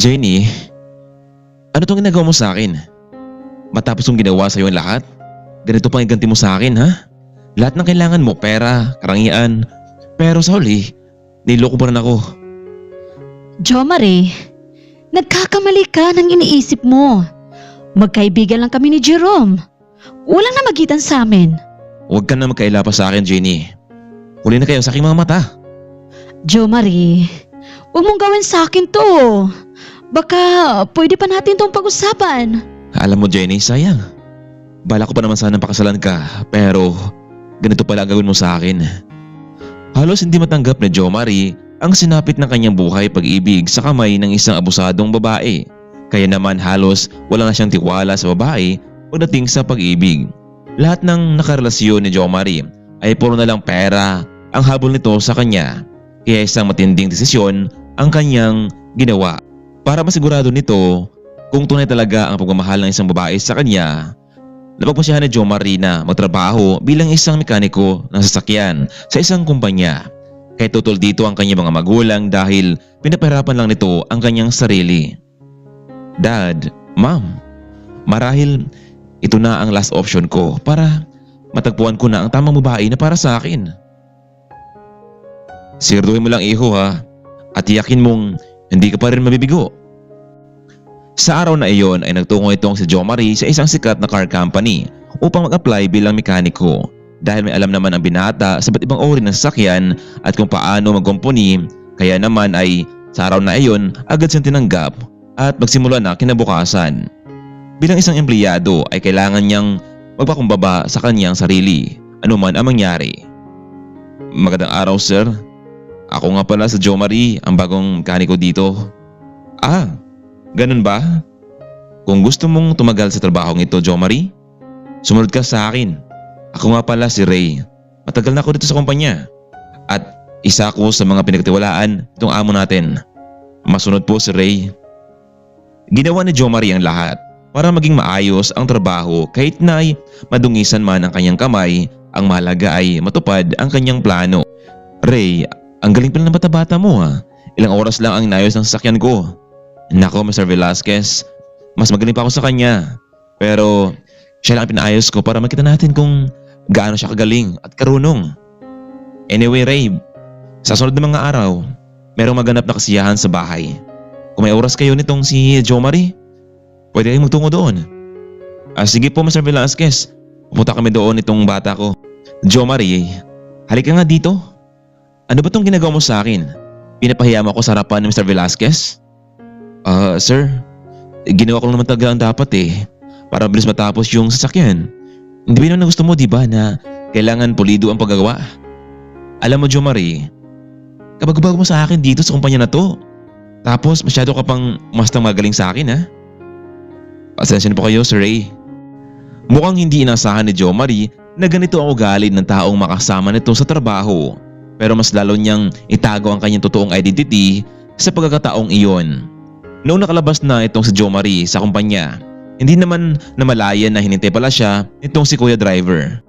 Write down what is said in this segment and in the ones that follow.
Jenny, ano tong ginagawa mo sa akin? Matapos kong ginawa sa iyo ang lahat, ganito pang iganti mo sa akin, ha? Lahat ng kailangan mo, pera, karangyaan, pero sa huli, niloko pa rin ako. Jo Marie, nagkakamali ka ng iniisip mo. Magkaibigan lang kami ni Jerome. Walang namagitan sa amin. Huwag ka na magkaila pa sa akin, Jenny. Huli na kayo sa aking mga mata. Jo Marie, huwag mong gawin sa akin to. Baka pwede pa natin tong pag-usapan. Alam mo, Jenny, sayang. Bala ko pa naman sana pakasalan ka, pero ganito pala ang gawin mo sa akin. Halos hindi matanggap ni Jo Marie ang sinapit ng kanyang buhay pag-ibig sa kamay ng isang abusadong babae. Kaya naman halos wala na siyang tiwala sa babae pagdating sa pag-ibig. Lahat ng nakarelasyon ni Jo Marie ay puro na lang pera ang habol nito sa kanya. Kaya isang matinding desisyon ang kanyang ginawa. Para masigurado nito kung tunay talaga ang pagmamahal ng isang babae sa kanya, napagpasyahan ni Jo Marie na magtrabaho bilang isang mekaniko ng sasakyan sa isang kumpanya. Kaya tutol dito ang kanyang mga magulang dahil pinapahirapan lang nito ang kanyang sarili. Dad, Mom, marahil ito na ang last option ko para matagpuan ko na ang tamang babae na para sa akin. Siguraduhin mo lang, iho, ha, at tiyakin mong hindi ka pa rin mabibigo. Sa araw na iyon ay nagtungo itong si Jo Marie sa isang sikat na car company upang mag-apply bilang mekaniko dahil may alam naman ang binata sa iba't ibang uri ng sasakyan at kung paano magkumpuni. Kaya naman ay sa araw na iyon agad siyang tinanggap at magsimula na kinabukasan. Bilang isang empleyado ay kailangan niyang magpakumbaba sa kanyang sarili anuman ang mangyari. Magandang araw, sir. Ako nga pala si Jo Marie, ang bagong mekaniko dito. Ah, ganun ba? Kung gusto mong tumagal sa trabahong ito, Jo Marie, sumunod ka sa akin. Ako nga pala si Ray. Matagal na ako dito sa kumpanya. At isa ako sa mga pinagtiwalaan itong amo natin. Masunod po si Ray. Ginawa ni Jo Marie ang lahat para maging maayos ang trabaho kahit na'y madungisan man ang kanyang kamay. Ang mahalaga ay matupad ang kanyang plano. Ray, ang galing pala ng bata-bata mo, ha. Ilang oras lang ang inayos ng sasakyan ko. Nako, Mr. Velasquez, mas magaling pa ako sa kanya. Pero siya lang ang pinaayos ko para makita natin kung gaano siya kagaling at karunong. Anyway, Ray, sa sunod na mga araw, merong maganap na kasiyahan sa bahay. Kung may oras kayo nitong si Jo Marie, pwede kayong magtungo doon. Sige po, Mr. Velasquez, pupunta kami doon nitong bata ko. Jo Marie, halika nga dito. Ano ba itong ginagawa mo sa akin? Pinapahiya mo ako sa harapan ni Mr. Velasquez? Sir, ginawa ko lang naman talaga ang dapat para mabilis matapos yung sasakyan. Hindi ba yun ang gusto mo, diba, na kailangan pulido ang paggagawa? Alam mo, Jo Marie, kabag-bago mo sa akin dito sa kumpanya na to. Tapos masyado ka pang mastang magaling sa akin, ha? Pasensya na po kayo, Sir Ray. Mukhang hindi inasahan ni Jo Marie na ganito ang ugali ng taong makasama nito sa trabaho. Pero mas lalo niyang itago ang kanyang totoong identity sa pagkakataong iyon. Noong nakalabas na itong si Jo Marie sa kumpanya, hindi naman namalayan na hinintay pala siya nitong si Kuya Driver.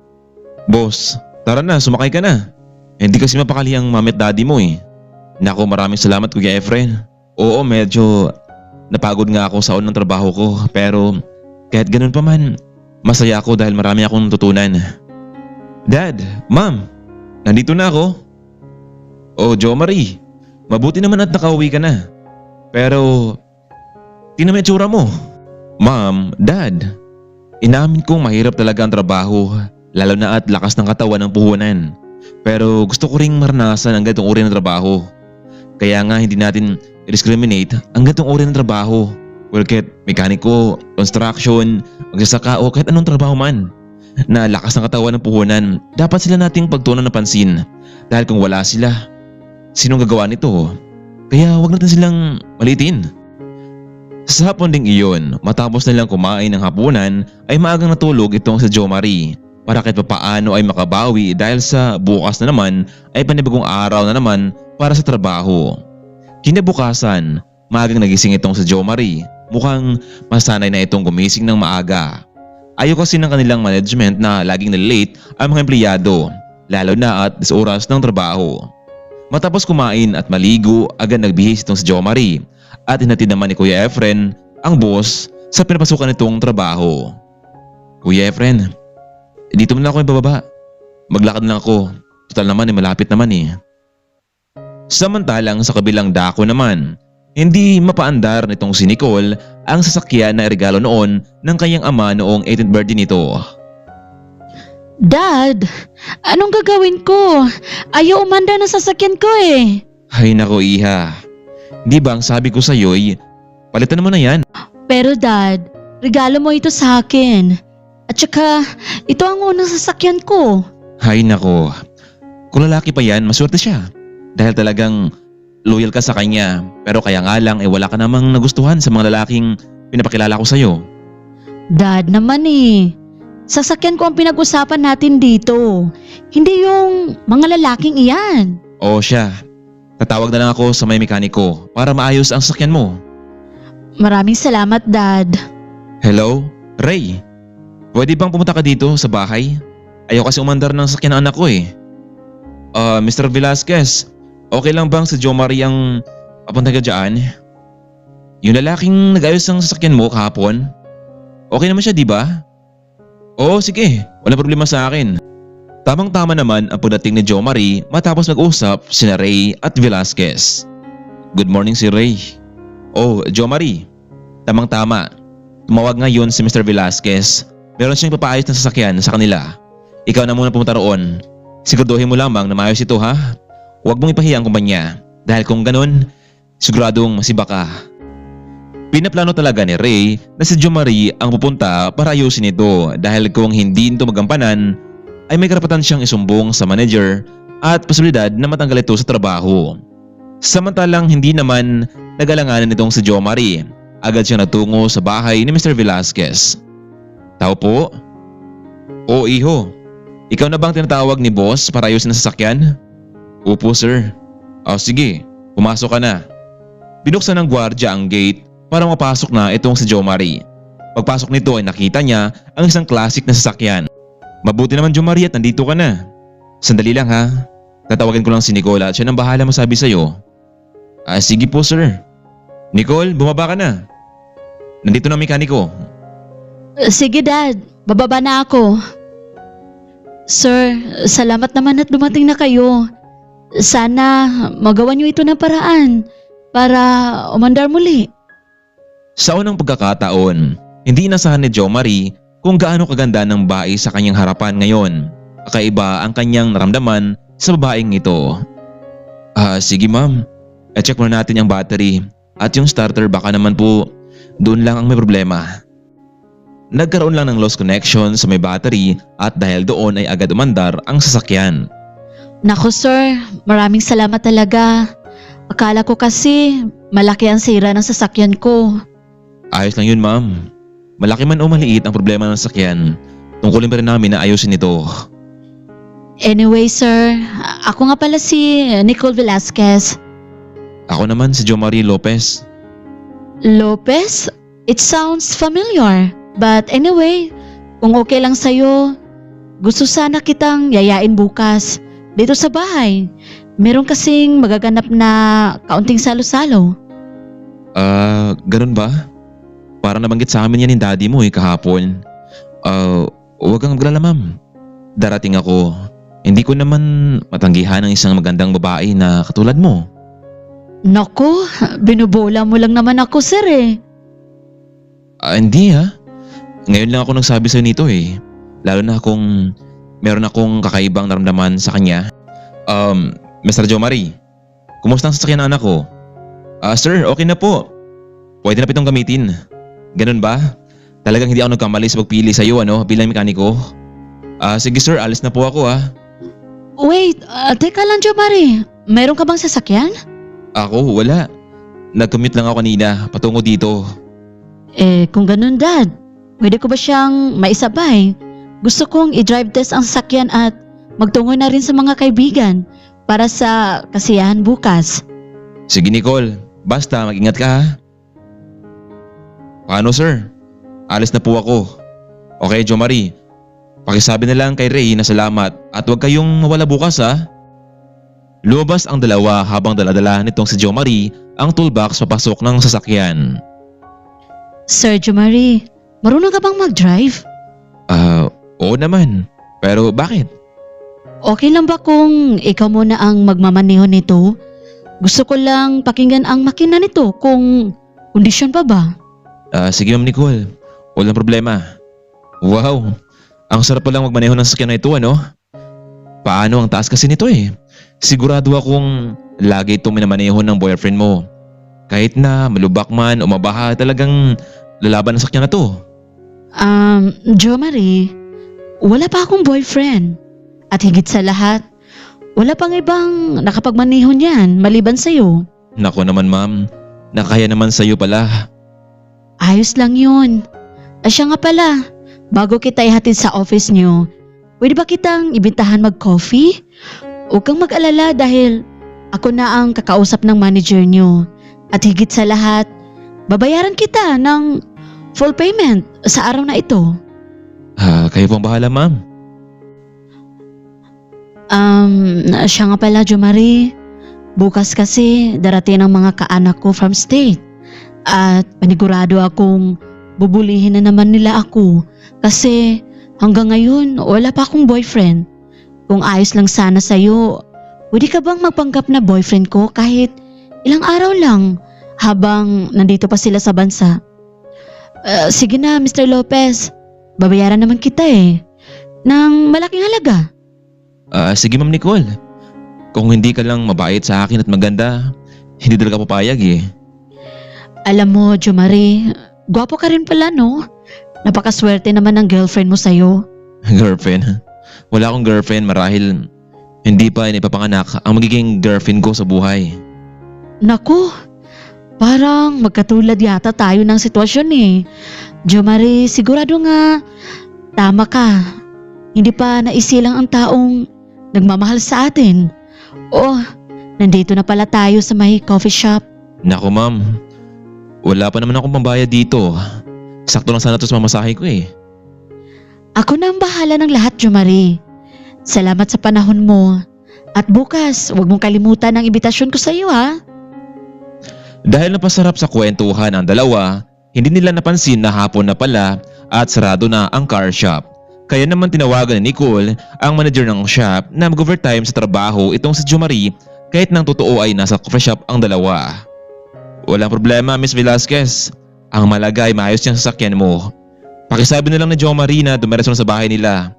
Boss, tara na, sumakay ka na. Hindi kasi mapakali ang mami at daddy mo eh. Naku, maraming salamat, Kuya Efren. Oo, medyo napagod nga ako sa unang trabaho ko, pero kahit ganun pa man, masaya ako dahil marami akong natutunan. Dad, Mom, nandito na ako. Oh, Jo Marie, mabuti naman at nakauwi ka na. Pero tingnan mo yung tsura mo. Mom, Dad, inamin kong mahirap talaga ang trabaho, lalo na at lakas ng katawan ng puhunan. Pero gusto ko ring maranasan ang ganitong uri ng trabaho. Kaya nga hindi natin i-discriminate ang ganitong uri ng trabaho. Well, kahit mekaniko, construction, magsasaka o kahit anong trabaho man na lakas ng katawan ng puhunan, dapat sila nating pagtuunan ng pansin. Dahil kung wala sila, sinong gagawa nito? Kaya wag natin silang maliitin. Sa hapon ding iyon, matapos nilang kumain ng hapunan, ay maagang natulog itong si Jo Marie para kahit papaano ay makabawi dahil sa bukas na naman ay panibagong araw na naman para sa trabaho. Kinabukasan, maagang nagising itong si Jo Marie. Mukhang masanay na itong gumising ng maaga. Ayaw kasi ng kanilang management na laging nalilate ang mga empleyado, lalo na at oras ng trabaho. Matapos kumain at maligo, agad nagbihis itong si Jo Marie at hinatid naman ni Kuya Efren, ang boss, sa pinapasukan nitong trabaho. Kuya Efren, dito mo na ako ibababa. Maglakad na ako. Total naman malapit naman eh. Samantalang sa kabilang dako naman, hindi mapaandar nitong si Nicole ang sasakyan na regalo noon ng kanyang ama noong 18th birthday nito. Dad, anong gagawin ko? Ayaw umandar ng sasakyan ko eh. Ay nako iha, di ba ang sabi ko sa iyo'y palitan mo na yan? Pero Dad, regalo mo ito sa akin. At saka, ito ang unang sasakyan ko. Ay nako, kung lalaki pa yan, maswerte siya. Dahil talagang loyal ka sa kanya, pero kaya nga lang wala ka namang nagustuhan sa mga lalaking pinapakilala ko sa'yo. Dad naman eh. Sasakyan ko ang pinag-usapan natin dito. Hindi yung mga lalaking iyan. Oo siya, tatawag na lang ako sa may mekaniko para maayos ang sasakyan mo. Maraming salamat, Dad. Hello? Ray? Pwede bang pumunta ka dito sa bahay? Ayaw kasi umandar ng sasakyan ng anak ko eh. Mr. Velasquez, okay lang bang si Jo Marie ang papunta ka dyan? Yung lalaking nag-ayos ng sasakyan mo kahapon? Okay naman siya, di ba? Oo, sige. Walang problema sa akin. Tamang-tama naman ang pagdating ni Jo Marie matapos mag-usap sina Ray at Velasquez. Good morning si Ray. Oh, Jo Marie. Tamang-tama. Tumawag ngayon si Mr. Velasquez. Meron siyang papaayos ng sasakyan sa kanila. Ikaw na muna pumunta roon. Siguraduhin mo lamang na maayos ito ha. Huwag mong ipahiya ang kumpanya. Dahil kung ganun, siguradong masiba ka. Pinaplano talaga ni Ray na si Jo Marie ang pupunta para ayusin ito dahil kung hindi ito magampanan ay may karapatan siyang isumbong sa manager at posibilidad na matanggal ito sa trabaho. Samantalang hindi naman nag-alanganan itong si Jo Marie. Agad siyang natungo sa bahay ni Mr. Velasquez. Tao po? Oo iho. Ikaw na bang tinatawag ni boss para ayusin ang sasakyan? Opo sir. Sige, pumasok ka na. Binuksan ng gwardya ang gate para mapasok na itong si Jo Marie. Pagpasok nito ay nakita niya ang isang classic na sasakyan. Mabuti naman Jo Marie at nandito ka na. Sandali lang ha. Tatawagan ko lang si Nicole at siya nang bahala masabi sa'yo. Sige po sir. Nicole, bumaba ka na. Nandito na ang mekaniko. Sige, Dad. Bababa na ako. Sir, salamat naman at dumating na kayo. Sana magawa niyo ito ng paraan para umandar muli. Sa unang pagkakataon, hindi inasahan ni Jo Marie kung gaano kaganda ng bae sa kanyang harapan ngayon. Kakaiba ang kanyang naramdaman sa babaeng ito. Sige ma'am, check muna natin yung battery at yung starter baka naman po doon lang ang may problema. Nagkaroon lang ng lost connection sa may battery at dahil doon ay agad umandar ang sasakyan. Naku sir, maraming salamat talaga. Akala ko kasi malaki ang sira ng sasakyan ko. Ayos lang yun ma'am. Malaki man o maliit ang problema ng sasakyan, tungkulin pa rin namin na ayusin ito. Anyway sir, ako nga pala si Nicole Velasquez. Ako naman si Jo Marie Lopez. Lopez? It sounds familiar. But anyway, kung okay lang sa'yo, gusto sana kitang yayain bukas dito sa bahay. Meron kasing magaganap na kaunting salo-salo. Ganun ba? Para nabanggit sa amin yan yung daddy mo kahapon. Huwag kang maglala ma'am. Darating ako. Hindi ko naman matanggihan ang isang magandang babae na katulad mo. Naku, binubola mo lang naman ako sir eh. Hindi ha. Ngayon lang ako nagsabi sa'yo nito eh. Lalo na kung meron akong kakaibang naramdaman sa kanya. Mr. Jo Marie, kumusta ang sasakyan ng anak ko? Sir, okay na po. Pwede na pitong gamitin. Ganun ba? Talagang hindi ako nagkamali sa pagpili sa'yo bilang mekaniko. Sige sir, alis na po ako Wait, teka lang Jo Marie. Meron ka bang sasakyan? Ako, wala. Nag-commute lang ako kanina patungo dito. Kung ganun dad, pwede ko ba siyang maisabay? Gusto kong i-drive test ang sasakyan at magtungo na rin sa mga kaibigan para sa kasiyahan bukas. Sige Nicole, basta mag-ingat ka ha. Paano sir? Alis na po ako. Okay Jo Marie, pakisabi na lang kay Ray na salamat at huwag kayong mawala bukas ha. Lumabas ang dalawa habang daladala nitong si Jo Marie ang toolbox papasok ng sasakyan. Sir Jo Marie, marunong ka bang mag-drive? Oo naman. Pero bakit? Okay lang ba kung ikaw muna ang magmamaneho nito? Gusto ko lang pakinggan ang makina nito kung kondisyon pa ba? Sige Ma'am Nicole, walang problema. Wow, ang sarap palang magmaneho ng sasakyan na ito ano? Paano ang taas kasi nito eh? Sigurado akong lagi itong minamaneho ng boyfriend mo. Kahit na malubak man o mabaha, talagang lalaban ang sasakyan na to. Jo Marie, wala pa akong boyfriend. At higit sa lahat, wala pang ibang nakapagmaneho niyan maliban sa'yo. Nako naman ma'am, nakaya naman sa'yo pala. Ayos lang yun. Siya nga pala, bago kita ihatid sa office niyo, pwede ba kitang ibintahan mag-coffee? Huwag kang mag-alala dahil ako na ang kakausap ng manager niyo. At higit sa lahat, babayaran kita ng full payment sa araw na ito. Kayo pong bahala ma'am. Siya nga pala, Jo Marie. Bukas kasi darating ang mga kaanak ko from state. At panigurado akong bubulihin na naman nila ako kasi hanggang ngayon wala pa akong boyfriend. Kung ayos lang sana sa'yo, pwede ka bang magpanggap na boyfriend ko kahit ilang araw lang habang nandito pa sila sa bansa? Sige na, Mr. Lopez. Babayaran naman kita ng malaking halaga. Sige Ma'am Nicole. Kung hindi ka lang mabait sa akin at maganda, hindi talaga papayag eh. Alam mo, Jo Marie, gwapo ka rin pala no? Napakaswerte naman ng girlfriend mo sa'yo. Girlfriend? Wala akong girlfriend marahil hindi pa inipapanganak ang magiging girlfriend ko sa buhay. Naku, parang magkatulad yata tayo ng sitwasyon Jo Marie, sigurado nga, tama ka. Hindi pa naisilang ang taong nagmamahal sa atin. Nandito na pala tayo sa may coffee shop. Naku ma'am, wala pa naman akong pambayad dito. Sakto lang sana ito sa mamasahe ko eh. Ako na ang bahala ng lahat, Jo Marie. Salamat sa panahon mo. At bukas, huwag mong kalimutan ang imbitasyon ko sa iyo ha. Dahil napasarap sa kwentuhan ang dalawa, hindi nila napansin na hapon na pala at sarado na ang car shop. Kaya naman tinawagan ni Nicole ang manager ng shop na mag-overtime sa trabaho itong si Jo Marie kahit nang totoo ay nasa coffee shop ang dalawa. Walang problema Miss Velasquez. Ang malaga ay maayos niyang sasakyan mo. Pakisabi na lang ni Jo Marie na dumiretso na sa bahay nila.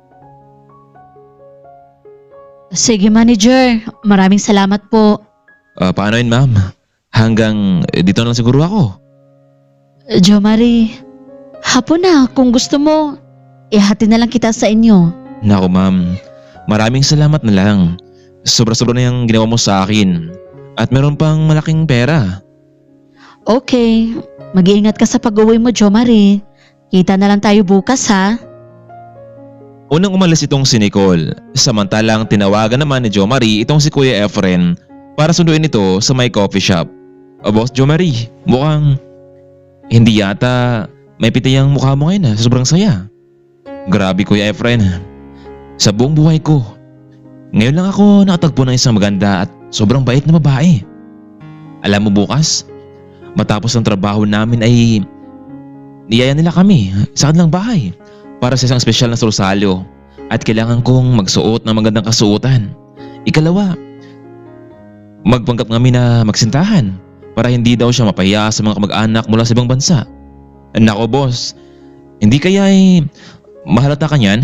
Sige manager, maraming salamat po. Paano yun ma'am? Hanggang dito na lang siguro ako. Jo Marie, hapon na kung gusto mo, ihatid na lang kita sa inyo. Naku ma'am, maraming salamat na lang. Sobra-sobra na yung ginawa mo sa akin. At meron pang malaking pera. Okay, mag-iingat ka sa pag-uwi mo Jo Marie. Kita na lang tayo bukas ha. Unang umalis itong si Nicole, samantalang tinawagan naman ni Jo Marie itong si Kuya Efren para sunduin ito sa may coffee shop. Boss Jo Marie, mukhang hindi yata may pitay ang mukha mo ngayon sobrang saya. Grabe Kuya Efren, sa buong buhay ko, ngayon lang ako nakatagpo ng isang maganda at sobrang bait na babae. Alam mo bukas, matapos ang trabaho namin ay niyaya nila kami sa kanilang bahay para sa isang espesyal na sorsalyo at kailangan kong magsuot ng magandang kasuotan. Ikalawa, magpanggap kami na magsintahan para hindi daw siya mapahiya sa mga kamag-anak mula sa ibang bansa. Nako boss, hindi kaya ay mahalata ka niyan?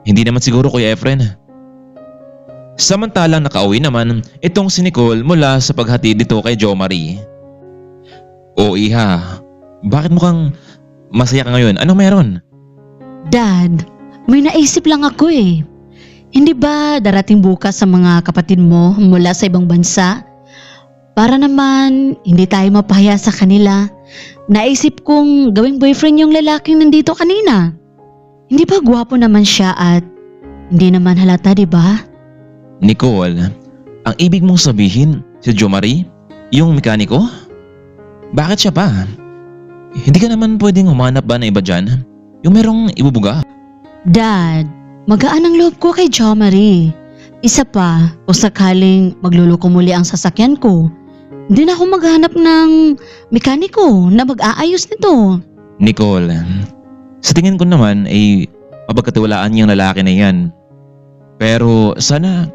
Hindi naman siguro Kuya Efren. Samantalang nakauwi naman itong si Nicole mula sa paghatid dito kay Jo Marie. O iha, bakit mukhang masaya ka ngayon? Anong meron? Dad, may naisip lang ako Hindi ba darating bukas sa mga kapatid mo mula sa ibang bansa? Para naman hindi tayo mapahiya sa kanila. Naisip kong gawing boyfriend yung lalaking nandito kanina. Hindi ba gwapo naman siya at hindi naman halata, di ba? Nicole, ang ibig mong sabihin si Jo Marie, yung mekaniko? Bakit siya pa? Hindi ka naman pwedeng humanap ba na iba dyan? Yung merong ibubuga? Dad, magaan ang loob ko kay Jo Marie. Isa pa, kung sakaling magluluko muli ang sasakyan ko, hindi na ako maghanap ng mekaniko na mag-aayos nito. Nicole, sa tingin ko naman ay mapagkatiwalaan yung lalaki na yan. Pero sana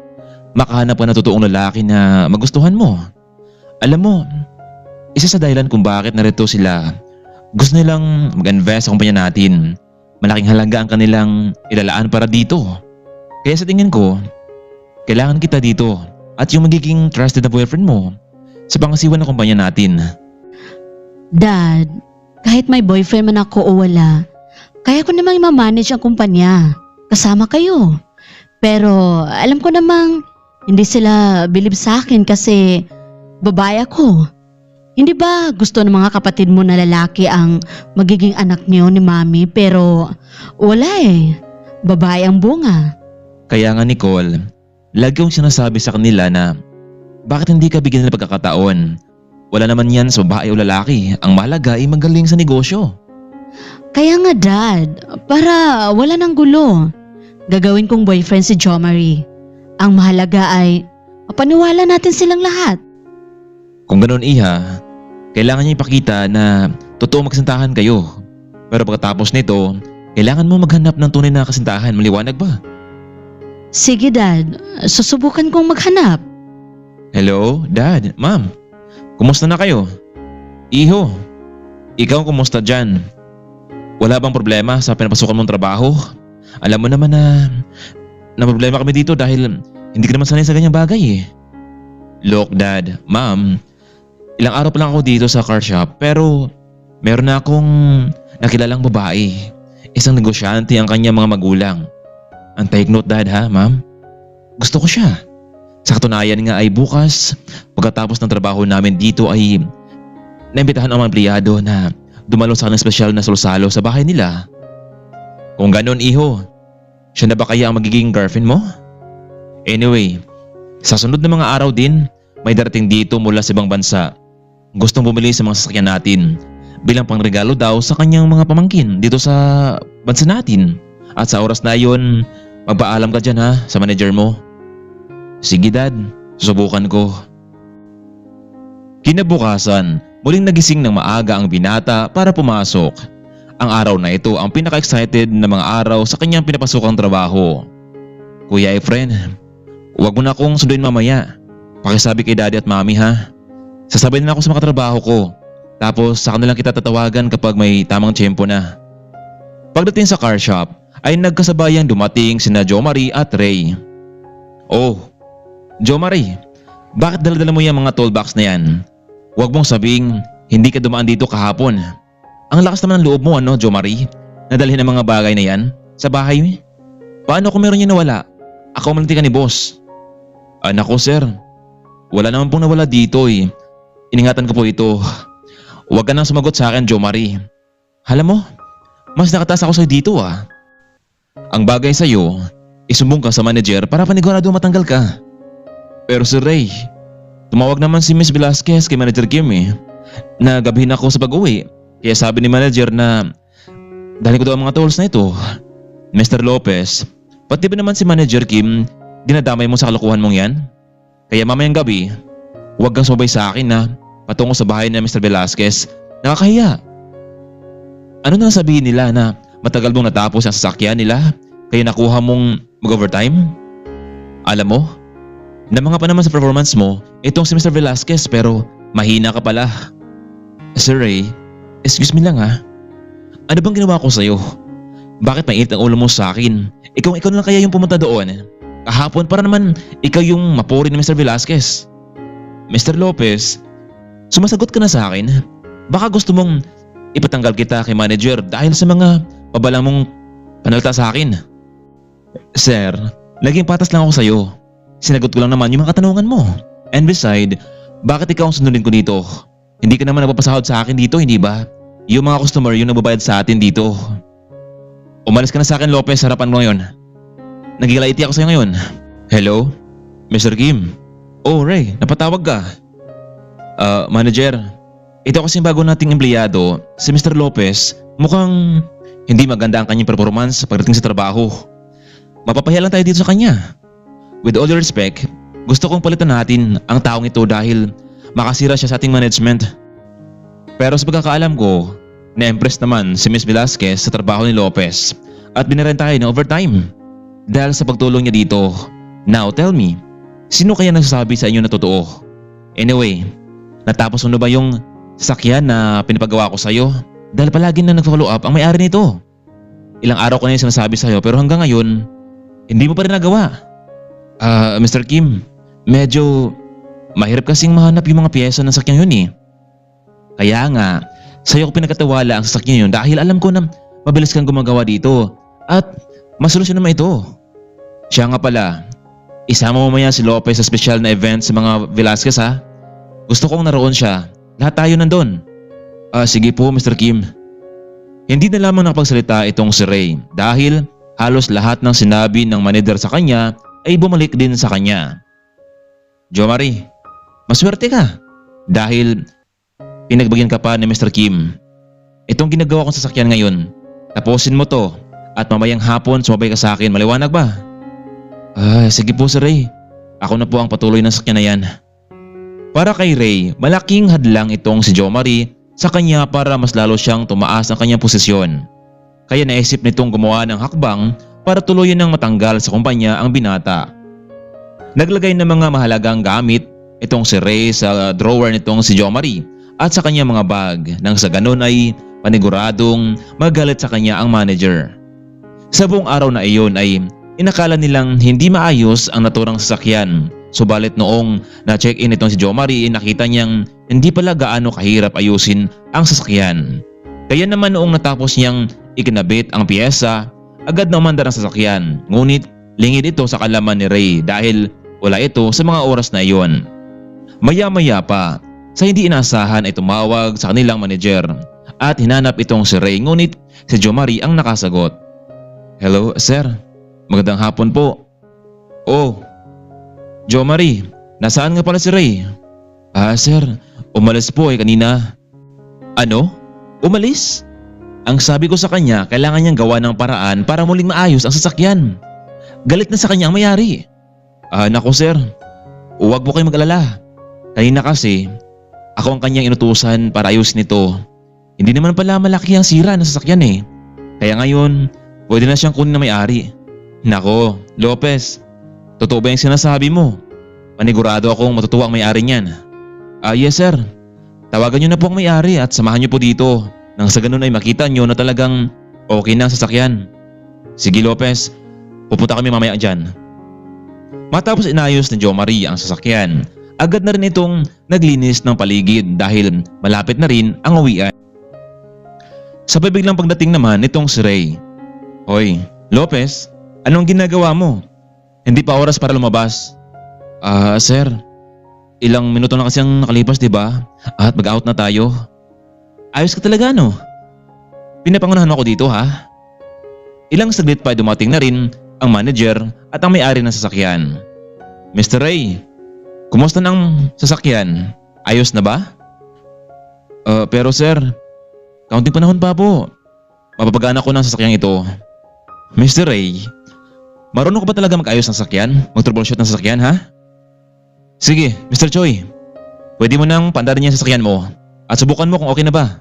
makahanap ka ng totoong lalaki na magustuhan mo. Alam mo, isa sa dahilan kung bakit narito sila, gusto nilang mag-invest sa kumpanya natin. Malaking halaga ang kanilang ilalaan para dito. Kaya sa tingin ko, kailangan kita dito at yung magiging trusted na boyfriend mo sa pangasiwa ng kumpanya natin. Dad, kahit may boyfriend man ako o wala, kaya ko namang i-manage ang kumpanya. Kasama kayo. Pero alam ko namang hindi sila bilib sa akin kasi babae ako. Hindi ba gusto ng mga kapatid mo na lalaki ang magiging anak niyo ni Mami pero wala eh. Babae ang bunga. Kaya nga Nicole, lagi kong sinasabi sa kanila na bakit hindi ka bigyan ng pagkakataon? Wala naman yan sa babae o lalaki. Ang mahalaga ay magaling sa negosyo. Kaya nga Dad, para wala nang gulo. Gagawin kong boyfriend si Jo Marie. Ang mahalaga ay mapaniwala natin silang lahat. Kung ganoon Iha, kailangan niya ipakita na totoo magkasintahan kayo. Pero pagkatapos nito, kailangan mo maghanap ng tunay na kasintahan. Maliwanag ba? Sige Dad, susubukan kong maghanap. Hello, Dad, Ma'am. Kumusta na kayo? Iho, ikaw kumusta dyan? Wala bang problema sa pinapasukan mong trabaho? Alam mo naman na problema kami dito dahil hindi ka naman sanay sa ganyang bagay eh. Look Dad, Ma'am, ilang araw pa lang ako dito sa car shop pero meron na akong nakilalang babae. Isang negosyante ang kanyang mga magulang. Ang take note Dad ha, Ma'am. Gusto ko siya. Sa katunayan nga ay bukas, pagkatapos ng trabaho namin dito ay naimbitahan ang mga empleyado na dumalo sa kanilang espesyal na salo-salo sa bahay nila. Kung ganon Iho, siya na ba kaya ang magiging girlfriend mo? Anyway, sa sunod na mga araw din, may darating dito mula sa ibang bansa. Gustong bumili sa mga sasakyan natin bilang pangregalo daw sa kanyang mga pamangkin dito sa bansa natin. At sa oras na yon, magpaalam ka dyan ha sa manager mo. Sige Dad, susubukan ko. Kinabukasan, muling nagising ng maaga ang binata para pumasok. Ang araw na ito ang pinaka-excited na mga araw sa kanyang pinapasukang trabaho. Kuya Efren, huwag mo na akong sunduin mamaya. Pakisabi kay Daddy at Mami ha. Sasabay na ako sa mga trabaho ko. Tapos sa kanilang kita tatawagan kapag may tamang tiyempo na. Pagdating sa car shop, ay nagkasabayang dumating sina Jo Marie at Ray. Oh, Jo Marie, bakit dala-dala mo yung mga toolbox na yan? Huwag mong sabing hindi ka dumaan dito kahapon. Ang lakas naman ng loob mo Jo Marie, nadalhin ang mga bagay na yan sa bahay. Paano kung meron yung nawala? Ako malinti ka ni boss. Anak ko sir, wala naman pong nawala dito eh. Iningatan ko po ito. Huwag ka nang sumagot sa akin Jo Marie. Alam mo, mas nakataas ako sa'yo dito ah. Ang bagay sa'yo, isumbong ka sa manager para panigurado matanggal ka. Pero Sir Ray, tumawag naman si Miss Velasquez kay Manager Kim na gabihin ako sa pag-uwi. Kaya sabi ni manager na dahil ko daw ang mga tools na ito. Mr. Lopez, pati ba naman si Manager Kim dinadamay mo sa kalokohan mong yan? Kaya mamayang gabi, huwag kang sumabay sa akin na patungo sa bahay ni Mr. Velasquez. Nakakahiya. Ano na sabihin nila na matagal mong natapos ang sasakyan nila kaya nakuha mong mag-overtime? Alam mo, namanga pa naman sa performance mo itong si Mr. Velasquez pero mahina ka pala. Sir Ray, excuse me lang ha. Ano bang ginawa ko sa'yo? Bakit mainit ang ulo mo sa akin? Ikaw na lang kaya yung pumunta doon. Kahapon para naman ikaw yung mapuri ni Mr. Velasquez. Mr. Lopez, sumasagot ka na sa akin. Baka gusto mong ipatanggal kita kay manager dahil sa mga pabalang mong panalita sa akin. Sir, laging patas lang ako sa'yo. Sinagot ko lang naman yung mga katanungan mo. And beside, bakit ikaw ang sundin ko dito? Hindi ka naman nagpapasahod sa akin dito, hindi ba? Yung mga customer yung nagbabayad sa atin dito. Umalis ka na sa akin Lopez, harapan mo ngayon. Nagigilaiti ako sa'yo ngayon. Hello? Mr. Kim? Oh Ray, napatawag ka. Manager, ito kasing bago nating empleyado, si Mr. Lopez, mukhang hindi maganda ang kanyang performance pagdating sa trabaho. Mapapahiya lang tayo dito sa kanya. with all due respect, gusto kong palitan natin ang taong ito dahil makasira siya sa ating management. Pero sa pagkakaalam ko, na-impress naman si Miss Velasquez sa trabaho ni Lopez at binirenta tayo ng overtime dahil sa pagtulong niya dito. Now tell me, sino kaya nagsasabi sa inyo na totoo? Anyway, natapos mo na ba yung sasakyan na pinapagawa ko sa'yo? Dahil palagi na nag-follow up ang may-ari nito. Ilang araw ko na yung sinasabi sa'yo pero hanggang ngayon, hindi mo pa rin nagawa. Mr. Kim, medyo mahirap kasing mahanap yung mga piyesa ng sasakyan yun eh. Kaya nga, sa'yo ko pinagkatiwala ang sasakyan yun dahil alam ko na mabilis kang gumagawa dito at masolusyon naman ito. Siya nga pala, isama mo maya si Lopez sa special na event sa mga Velasquez ha. Gusto kong naroon siya. Lahat tayo nandun. Sige po Mr. Kim. Hindi na lamang nakapagsalita itong si Ray dahil halos lahat ng sinabi ng manager sa kanya ay bumalik din sa kanya. Jo Marie, maswerte ka dahil pinagbagyan ka pa ni Mr. Kim. Itong ginagawa kong sasakyan ngayon, tapusin mo to at mamayang hapon sumabay ka sa akin, maliwanag ba? Sige po Sir Ray, ako na po ang patuloy ng sasakyan na yan. Para kay Ray, malaking hadlang itong si Jo Marie sa kanya para mas lalo siyang tumaas ang kanyang posisyon. Kaya naisip nitong gumawa ng hakbang para tuluyan ng matanggal sa kumpanya ang binata. Naglagay ng mga mahalagang gamit itong si Ray sa drawer nitong si Jo Marie at sa kanyang mga bag nang sa ganun ay paniguradong magalit sa kanya ang manager. Sa buong araw na iyon ay inakala nilang hindi maayos ang naturang sasakyan. Subalit noong na-check-in itong si Jo Marie, nakita niyang hindi pala gaano kahirap ayusin ang sasakyan. Kaya naman noong natapos niyang ikinabit ang piyesa, agad na umandar ang sasakyan. Ngunit lingid ito sa kalaman ni Ray dahil wala ito sa mga oras na iyon. Maya-maya pa, sa hindi inaasahan ay tumawag sa kanilang manager at hinanap itong si Ray, ngunit si Jo Marie ang nakasagot. Hello sir, magandang hapon po. Oh, Jo Marie, nasaan nga pala si Ray? Sir, umalis po kanina. Ano? Umalis? Ang sabi ko sa kanya, kailangan niyang gawa ng paraan para muling maayos ang sasakyan. Galit na sa kanya ang may-ari. Naku sir, huwag po kayong mag-alala. Kanina kasi, ako ang kanyang inutusan para ayusin ito. Hindi naman pala malaki ang sira ng sasakyan eh. Kaya ngayon, pwede na siyang kunin na may-ari. Nako, Lopez, totoo ba yung sinasabi mo? Panigurado akong matutuwa ang may-ari niyan. Yes sir, tawagan niyo na po ang may-ari at samahan niyo po dito nang sa ganun ay makita niyo na talagang okay na ang sasakyan. Sige Lopez, pupunta kami mamaya dyan. Matapos inayos ni Jo Marie ang sasakyan, agad na rin itong naglinis ng paligid dahil malapit na rin ang uwian. Sa biglang pagdating naman nitong si Ray. Hoy, Lopez, anong ginagawa mo? Hindi pa oras para lumabas. Sir, ilang minuto na kasi ang nakalipas diba? At mag-out na tayo. Ayos ka talaga no? Pinapangunahan ako dito ha? Ilang saglit pa dumating na rin ang manager at ang may-ari ng sasakyan. Mr. Ray, kumusta ng sasakyan? Ayos na ba? Pero sir, kaunting panahon pa po. Mapapagana ko ng sasakyan ito. Mr. Ray, marunong ka ba talaga mag-ayos ng sasakyan? Mag-troubleshoot ng sasakyan ha? Sige, Mr. Choi. Pwede mo nang pandarin niya ang sasakyan mo at subukan mo kung okay na ba.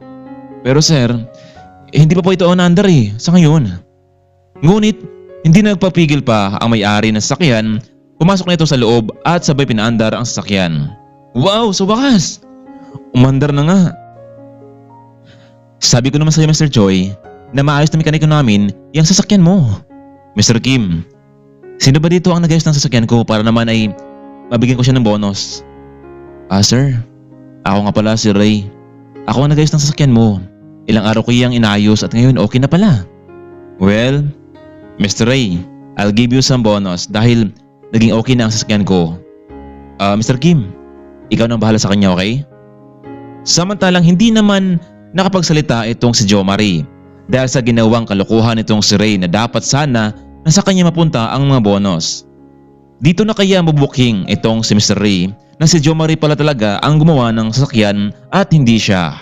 Pero sir, hindi pa po ito on-under sa ngayon. Ngunit, hindi nagpapigil pa ang may-ari ng sasakyan. Pumasok na ito sa loob at sabay pinaandar ang sasakyan. Wow, sa wakas! Umandar na nga. Sabi ko naman sa iyo Mr. Choi na maayos na mekaniko namin yung sasakyan mo. Mr. Kim, sino ba dito ang nag-ayos ng sasakyan ko para naman ay mabigyan ko siya ng bonus? Sir, ako nga pala si Ray. Ako ang nag-ayos ng sasakyan mo. Ilang araw ko iyang inayos at ngayon okay na pala. Well, Mr. Ray, I'll give you some bonus dahil naging okay na ang sasakyan ko. Mr. Kim, ikaw nang bahala sa kanya, okay? Samantalang hindi naman nakapagsalita itong si Jo Marie dahil sa ginawang kalokohan itong si Ray na dapat sana na sa kanya mapunta ang mga bonus. Dito na kaya mabuking itong si Mr. Ray na si Jo Marie pala talaga ang gumawa ng sasakyan at hindi siya.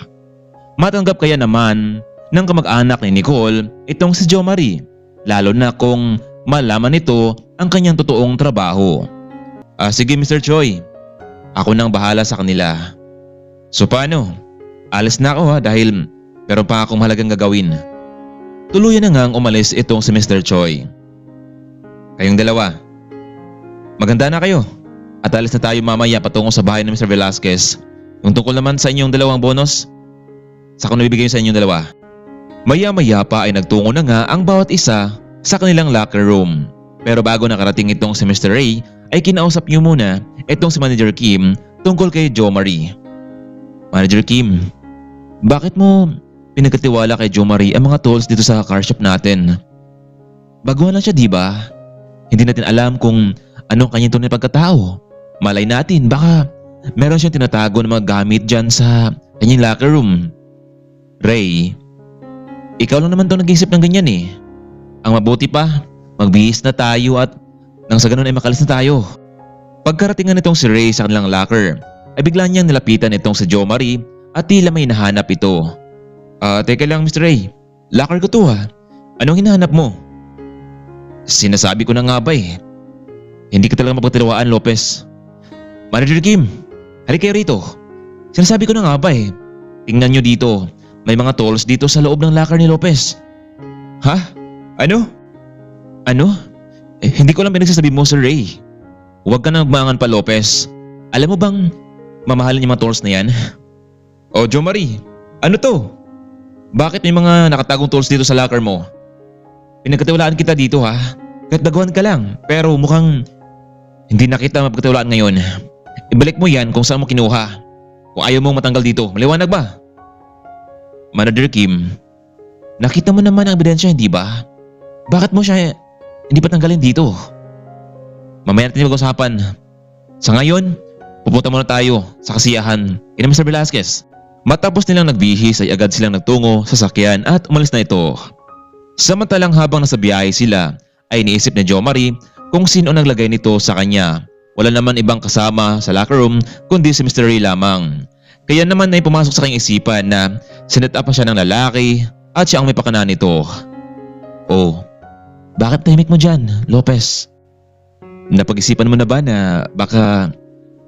Matanggap kaya naman ng kamag-anak ni Nicole itong si Jo Marie, lalo na kung malaman nito ang kanyang totoong trabaho. Sige Mr. Choi, ako nang bahala sa kanila. So paano? Alis na ako dahil meron pa akong mahalagang gagawin. Tuluyan na ngang umalis itong si Mr. Choi. Kayong dalawa, maganda na kayo at alis na tayo mamaya patungo sa bahay ng Mr. Velasquez. Yung tungkol naman sa inyong dalawang bonus, saka ko nabibigay sa inyong dalawa. Maya-maya pa ay nagtungo na nga ang bawat isa sa kanilang locker room. Pero bago nakarating itong si Mr. Ray ay kinausap niyo muna itong si Manager Kim tungkol kay Jo Marie. Manager Kim, bakit mo pinagkatiwala kay Jo Marie ang mga tools dito sa car shop natin? Baguhan lang siya diba? Hindi natin alam kung anong kanyang tunay na pagkatao. Malay natin baka meron siyang tinatago ng mga gamit dyan sa kanyang locker room. Ray, ikaw lang naman daw nag-iisip ng ganyan eh. Ang mabuti pa, magbihis na tayo at nang sa ganun ay makalis na tayo. Pagkaratingan nitong si Ray sa kanilang locker, ay bigla niyang nilapitan itong si Jo Marie at tila may nahanap ito. Teka lang Mr. Ray, locker ko to Anong hinahanap mo? Sinasabi ko na nga ba eh. Hindi ka talaga mapagtiwaan Lopez. Manager Kim, halika kayo rito. Sinasabi ko na nga ba eh. Tingnan nyo dito, may mga tools dito sa loob ng locker ni Lopez. Ha? Ano? Ano? Hindi ko lang pinagsasabi mo Sir Ray. Huwag ka na magmangan pa Lopez. Alam mo bang mamahalin yung mga tools na yan? Jo Marie, ano to? Bakit may mga nakatagong tools dito sa locker mo? Pinagkatiwalaan kita dito Kahit baguhan ka lang, pero mukhang hindi na kita mapagkatiwalaan ngayon. Ibalik mo yan kung saan mo kinuha. Kung ayaw mong matanggal dito, maliwanag ba? Manager Kim, nakita mo naman ang ebidensya hindi ba? Bakit mo siya hindi pa tanggalin dito? Mamaya natin mag-usapan. Sa ngayon, pupunta muna tayo sa kasiyahan kina Mr. Velasquez. Matapos nilang nagbihis ay agad silang nagtungo sa sakyan at umalis na ito. Samantalang habang nasa biyahe sila ay iniisip ni Jo Marie kung sino ang naglagay nito sa kanya. Wala naman ibang kasama sa locker room kundi si Mr. Ray lamang. Kaya naman ay pumasok sa kanyang isipan na sinet up pa siya ng lalaki at siya ang may pakana nito. Bakit tahimik mo dyan, Lopez? Napag-isipan mo na ba na baka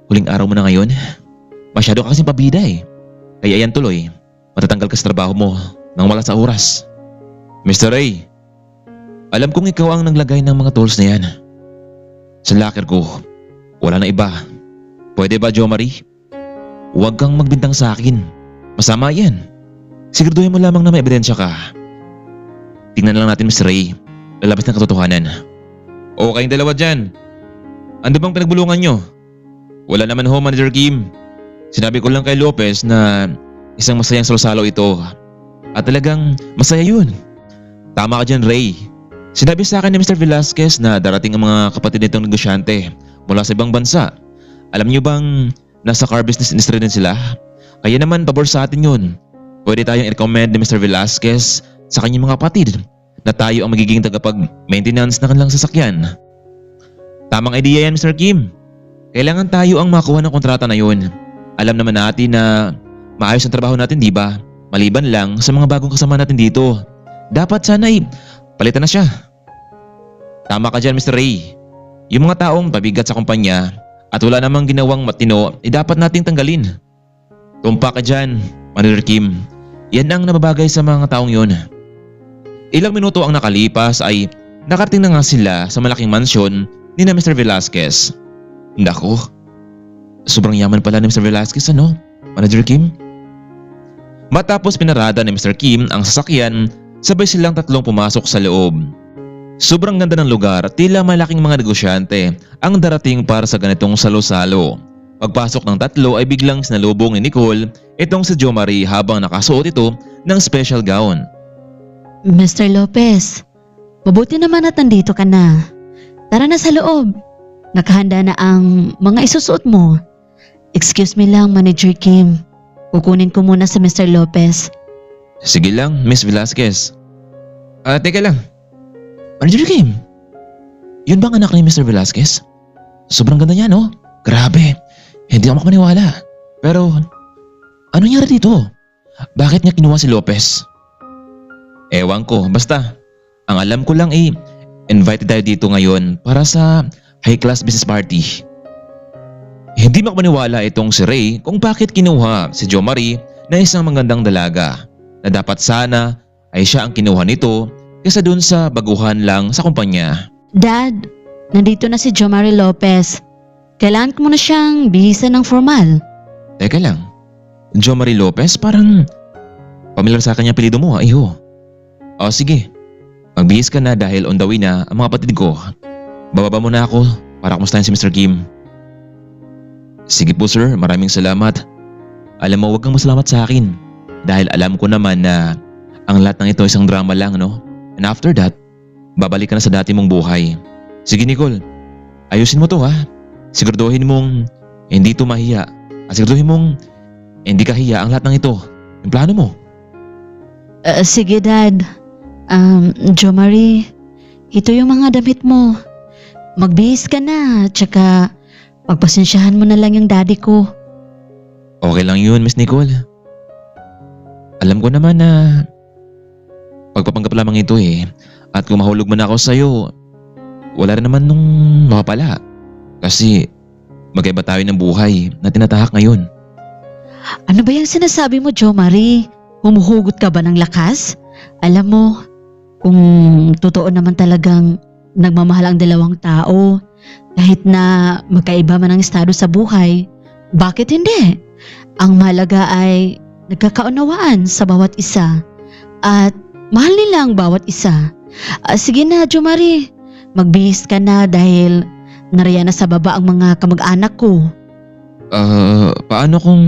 huling araw mo na ngayon? Masyado ka kasing pabida eh. Kaya ayan tuloy, matatanggal ka sa trabaho mo nang wala sa oras. Mr. Ray, alam kong ikaw ang naglagay ng mga tools na yan. Sa locker ko, wala na iba. Pwede ba Jo Marie? Huwag kang magbintang sa akin. Masama yan. Siguraduhin mo lamang na may ebidensya ka. Tingnan lang natin Mr. Ray. Lalabas ng katotohanan. Kayong dalawa dyan. Ano bang pinagbulungan nyo? Wala naman Manager Kim. Sinabi ko lang kay Lopez na isang masayang salo-salo ito. At talagang masaya yun. Tama ka dyan Ray. Sinabi sa akin ni Mr. Velasquez na darating ang mga kapatid nitong negosyante mula sa ibang bansa. Alam nyo bang nasa car business industry din sila? Kaya naman pabor sa atin yun. Pwede tayong i-recommend ni Mr. Velasquez sa kanyang mga kapatid na tayo ang magiging tagapag-maintenance na kanilang sasakyan. Tamang idea yan Mr. Kim. Kailangan tayo ang makuha ng kontrata na yun. Alam naman natin na maayos ang trabaho natin di ba? Maliban lang sa mga bagong kasama natin dito. Dapat sana palitan na siya. Tama ka dyan Mr. Ray. Yung mga taong pabigat sa kumpanya at wala namang ginawang matino dapat nating tanggalin. Tumpak ka dyan Manager Kim. Yan ang nababagay sa mga taong yun. Ilang minuto ang nakalipas ay nakarating na nga sila sa malaking mansyon ni na Mr. Velasquez. Naku, sobrang yaman pala ni Mr. Velasquez Manager Kim? Matapos pinarada ni Mr. Kim ang sasakyan, sabay silang tatlong pumasok sa loob. Sobrang ganda ng lugar, tila malaking mga negosyante ang darating para sa ganitong salo-salo. Pagpasok ng tatlo ay biglang sinalubong ni Nicole itong si Jo Marie habang nakasuot ito ng special gown. Mr. Lopez, mabuti naman at nandito ka na. Tara na sa loob. Nakahanda na ang mga isusuot mo. Excuse me lang, Manager Kim. Kukunin ko muna sa Mr. Lopez. Sige lang, Miss Velasquez. Teka lang. Manager Kim, yun bang anak ni Mr. Velasquez? Sobrang ganda niya, no? Grabe, hindi ako makapaniwala. Pero, ano nangyari dito? Bakit niya kinuha si Lopez? Ewan ko, basta. Ang alam ko lang invited tayo dito ngayon para sa high-class business party. Hindi makapaniwala itong si Ray kung bakit kinuha si Jo Marie na isang magandang dalaga na dapat sana ay siya ang kinuha nito kaysa dun sa baguhan lang sa kumpanya. Dad, nandito na si Jo Marie Lopez. Kailangan ko muna siyang bihisan ng formal. Teka lang, Jo Marie Lopez parang pamilyar sa kanya apelyido mo ha, iho. O sige, magbihis ka na dahil on the way na ang mga patid ko. Bababa muna ako para kumustahin si Mr. Kim. Sige po sir, maraming salamat. Alam mo, huwag kang masalamat sa akin dahil alam ko naman na ang lahat ng ito isang drama lang, no? And after that, babalik ka na sa dati mong buhay. Sige Nicole, ayusin mo to ha. Siguraduhin mong hindi to mahiya at siguraduhin mong hindi ka hiya ang lahat ng ito. Yung plano mo. Sige Dad. Jo Marie, ito yung mga damit mo. Magbihis ka na, tsaka pagpasensyahan mo na lang yung daddy ko. Okay lang yun, Miss Nicole. Alam ko naman na pagpapanggap lamang ito eh. At kung mahulog man ako sa'yo, wala rin naman nung mapapala. Kasi magkaiba tayo ng buhay na tinatahak ngayon. Ano ba yung sinasabi mo, Jo Marie? Humuhugot ka ba ng lakas? Alam mo, kung totoo naman talagang nagmamahal ang dalawang tao, kahit na magkaiba man ang estado sa buhay, bakit hindi? Ang mahalaga ay nagkakaunawaan sa bawat isa at mahal nila ang bawat isa. Sige na, Jo Marie, magbihis ka na dahil nariyan na sa baba ang mga kamag-anak ko. Paano kung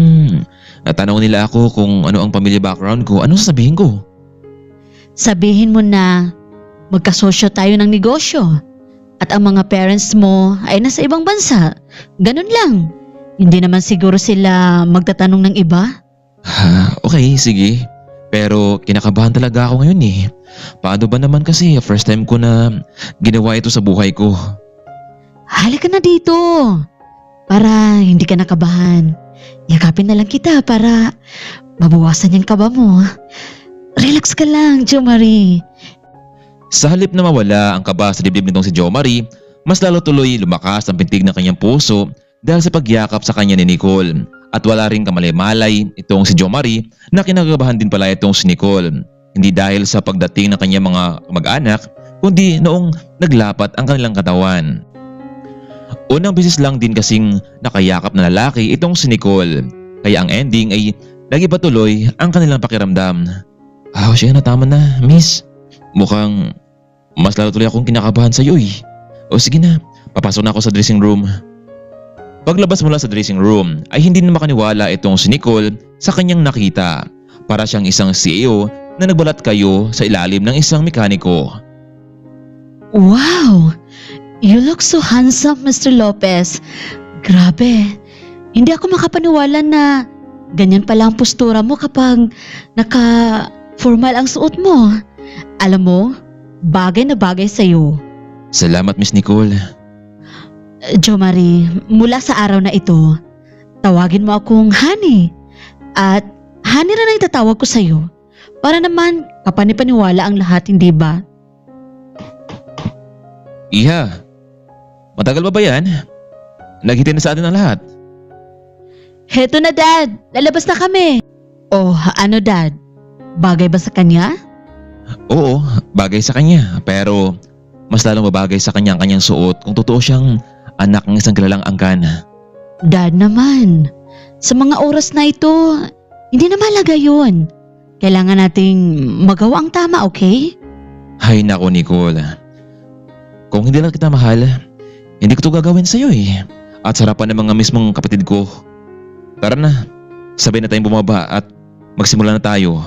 natanong nila ako kung ano ang pamilya background ko, ano sasabihin ko? Sabihin mo na magkasosyo tayo ng negosyo at ang mga parents mo ay nasa ibang bansa. Ganun lang. Hindi naman siguro sila magtatanong ng iba. Okay, sige. Pero kinakabahan talaga ako ngayon eh. Paano ba naman kasi first time ko na ginawa ito sa buhay ko. Halika na dito para hindi ka nakabahan. Yakapin na lang kita para mabawasan yung kaba mo. Relax ka lang, Jo Marie. Sa halip na mawala ang kaba sa dibdib nitong si Jo Marie, mas lalo tuloy lumakas ang pintig ng kanyang puso dahil sa pagyakap sa kanya ni Nicole. At wala ring kamalay-malay itong si Jo Marie na kinakabahan din pala itong si Nicole. Hindi dahil sa pagdating ng kanyang mga mag-anak, kundi noong naglapat ang kanilang katawan. Unang beses lang din kasing nakayakap na lalaki itong si Nicole, kaya ang ending ay nag-iba tuloy ang kanilang pakiramdam. Siya na, tama na, miss. Mukhang mas lalo tuloy akong kinakabahan sa iyo eh. O sige na, papasok na ako sa dressing room. Paglabas mula sa dressing room ay hindi na makaniwala itong si Nicole sa kanyang nakita. Para siyang isang CEO na nagbalat kayo sa ilalim ng isang mekaniko. Wow! You look so handsome, Mr. Lopez. Grabe. Hindi ako makapaniwala na ganyan pala ang postura mo kapag naka-formal ang suot mo. Alam mo, bagay na bagay sa'yo. Salamat, Miss Nicole. Jo Marie, mula sa araw na ito, tawagin mo akong Honey. At Honey rin ang itatawag ko sa'yo. Para naman kapanipaniwala ang lahat, hindi ba? Iha, matagal ba yan? Naghintay na sa atin ang lahat. Heto na Dad, lalabas na kami. Oh, ano Dad? Bagay ba sa kanya? Oo, bagay sa kanya. Pero mas lalong babagay sa kanya ang kanyang suot kung totoo siyang anak ng isang kilalang angkan. Dad naman, sa mga oras na ito, hindi na mahalaga yun. Kailangan nating magawa ang tama, okay? Hay nako Nicole. Kung hindi lang kita mahal, hindi ko to gagawin sa'yo eh. At sarapan ng mga mismong kapatid ko. Tara na, sabay na tayong bumaba at magsimula na tayo.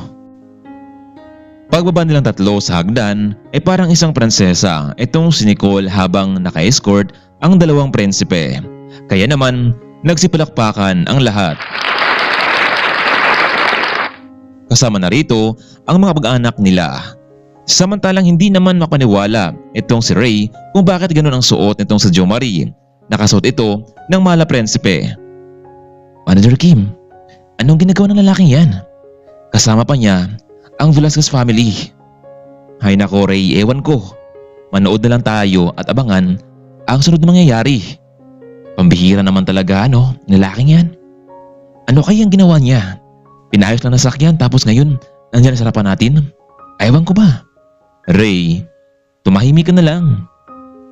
Pagbaba nilang tatlo sa hagdan ay parang isang prinsesa itong si Nicole habang naka-escort ang dalawang prinsipe. Kaya naman nagsipalakpakan ang lahat. Kasama na rito ang mga pag-anak nila. Samantalang hindi naman makaniwala itong si Ray kung bakit ganoon ang suot nitong si Jo Marie. Nakasuot ito ng mala prinsipe. Manager Kim, anong ginagawa ng lalaking yan? Kasama pa niya ang Velasquez family. Hay nako Ray, ewan ko. manood na lang tayo at abangan ang sunod na mangyayari. Pambihira naman talaga lalaking yan. Ano kayang ginawa niya? Pinayos lang na sakyan tapos ngayon nandiyan sa harapan natin? Ewan ko ba? Ray, tumahimik ka na lang.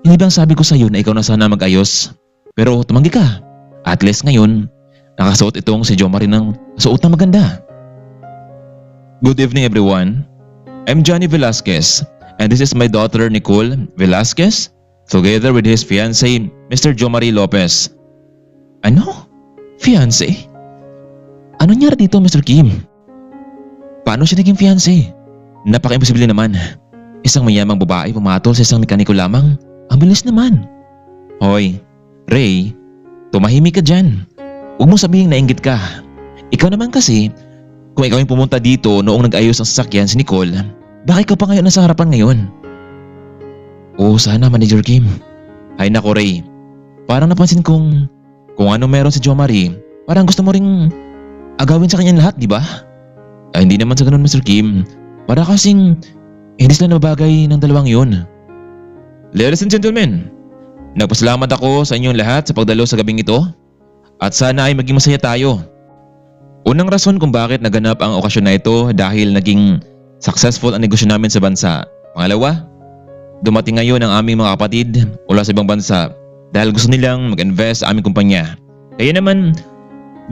Hindi bang sabi ko sa'yo na ikaw na sana mag-ayos? Pero tumanggi ka. At least ngayon, nakasuot itong si Jomari ng suot na maganda. Good evening everyone. I'm Johnny Velasquez and this is my daughter Nicole Velasquez together with his fiancé Mr. Jomari Lopez. Ano? Fiancé? Ano nangyari dito Mr. Kim? Paano siya naging fiancé? Napaka-imposible naman. Isang mayamang babae pumatol sa isang mekaniko lamang. Ang bilis naman. Hoy, Ray, tumahimik ka dyan. Huwag mo sabihing nainggit ka. Ikaw naman kasi, kung ikaw yung pumunta dito noong nag-ayos ng sasakyan si Nicole, bakit ka pa ngayon nasa harapan ngayon? Oo sana Manager Kim. Ay nako Ray, parang napansin kong kung ano meron si Jomari, parang gusto mo ring agawin sa kanya lahat, di ba? Ay hindi naman sa ganun Mr. Kim. Para kasing hindi sila nabagay ng dalawang yun. Ladies and gentlemen, nagpasalamat ako sa inyong lahat sa pagdalo sa gabing ito at sana ay maging masaya tayo. Unang rason kung bakit naganap ang okasyon na ito dahil naging successful ang negosyo namin sa bansa. Pangalawa, dumating ngayon ang aming mga kapatid mula sa ibang bansa dahil gusto nilang mag-invest sa aming kumpanya. Kaya naman,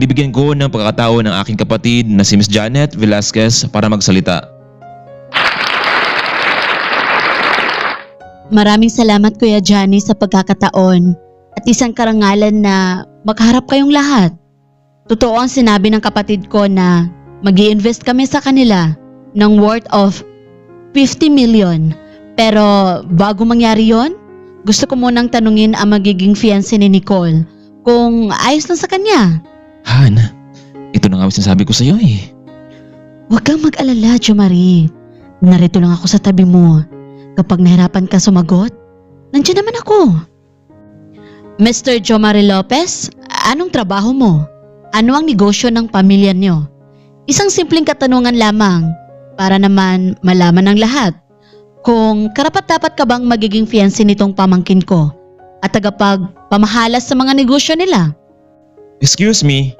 bibigyan ko ng pagkakataon ng aking kapatid na si Miss Janet Velasquez para magsalita. Maraming salamat Kuya Johnny sa pagkakataon at isang karangalan na makaharap kayong lahat. Totoo ang sinabi ng kapatid ko na mag-i-invest kami sa kanila ng worth of 50 million. Pero bago mangyari yon, gusto ko munang tanungin ang magiging fiancé ni Nicole kung ayos lang sa kanya. Han, ito na nga sinasabi ko sa iyo eh. Huwag kang mag-alala, Jomari. Narito lang ako sa tabi mo. Kapag nahirapan ka sumagot, nandiyan naman ako. Mr. Jomari Lopez, anong trabaho mo? Ano ang negosyo ng pamilya niyo? Isang simpleng katanungan lamang para naman malaman ng lahat kung karapat-dapat ka bang magiging fiancé nitong pamangkin ko at tagapagpamahalas sa mga negosyo nila. Excuse me,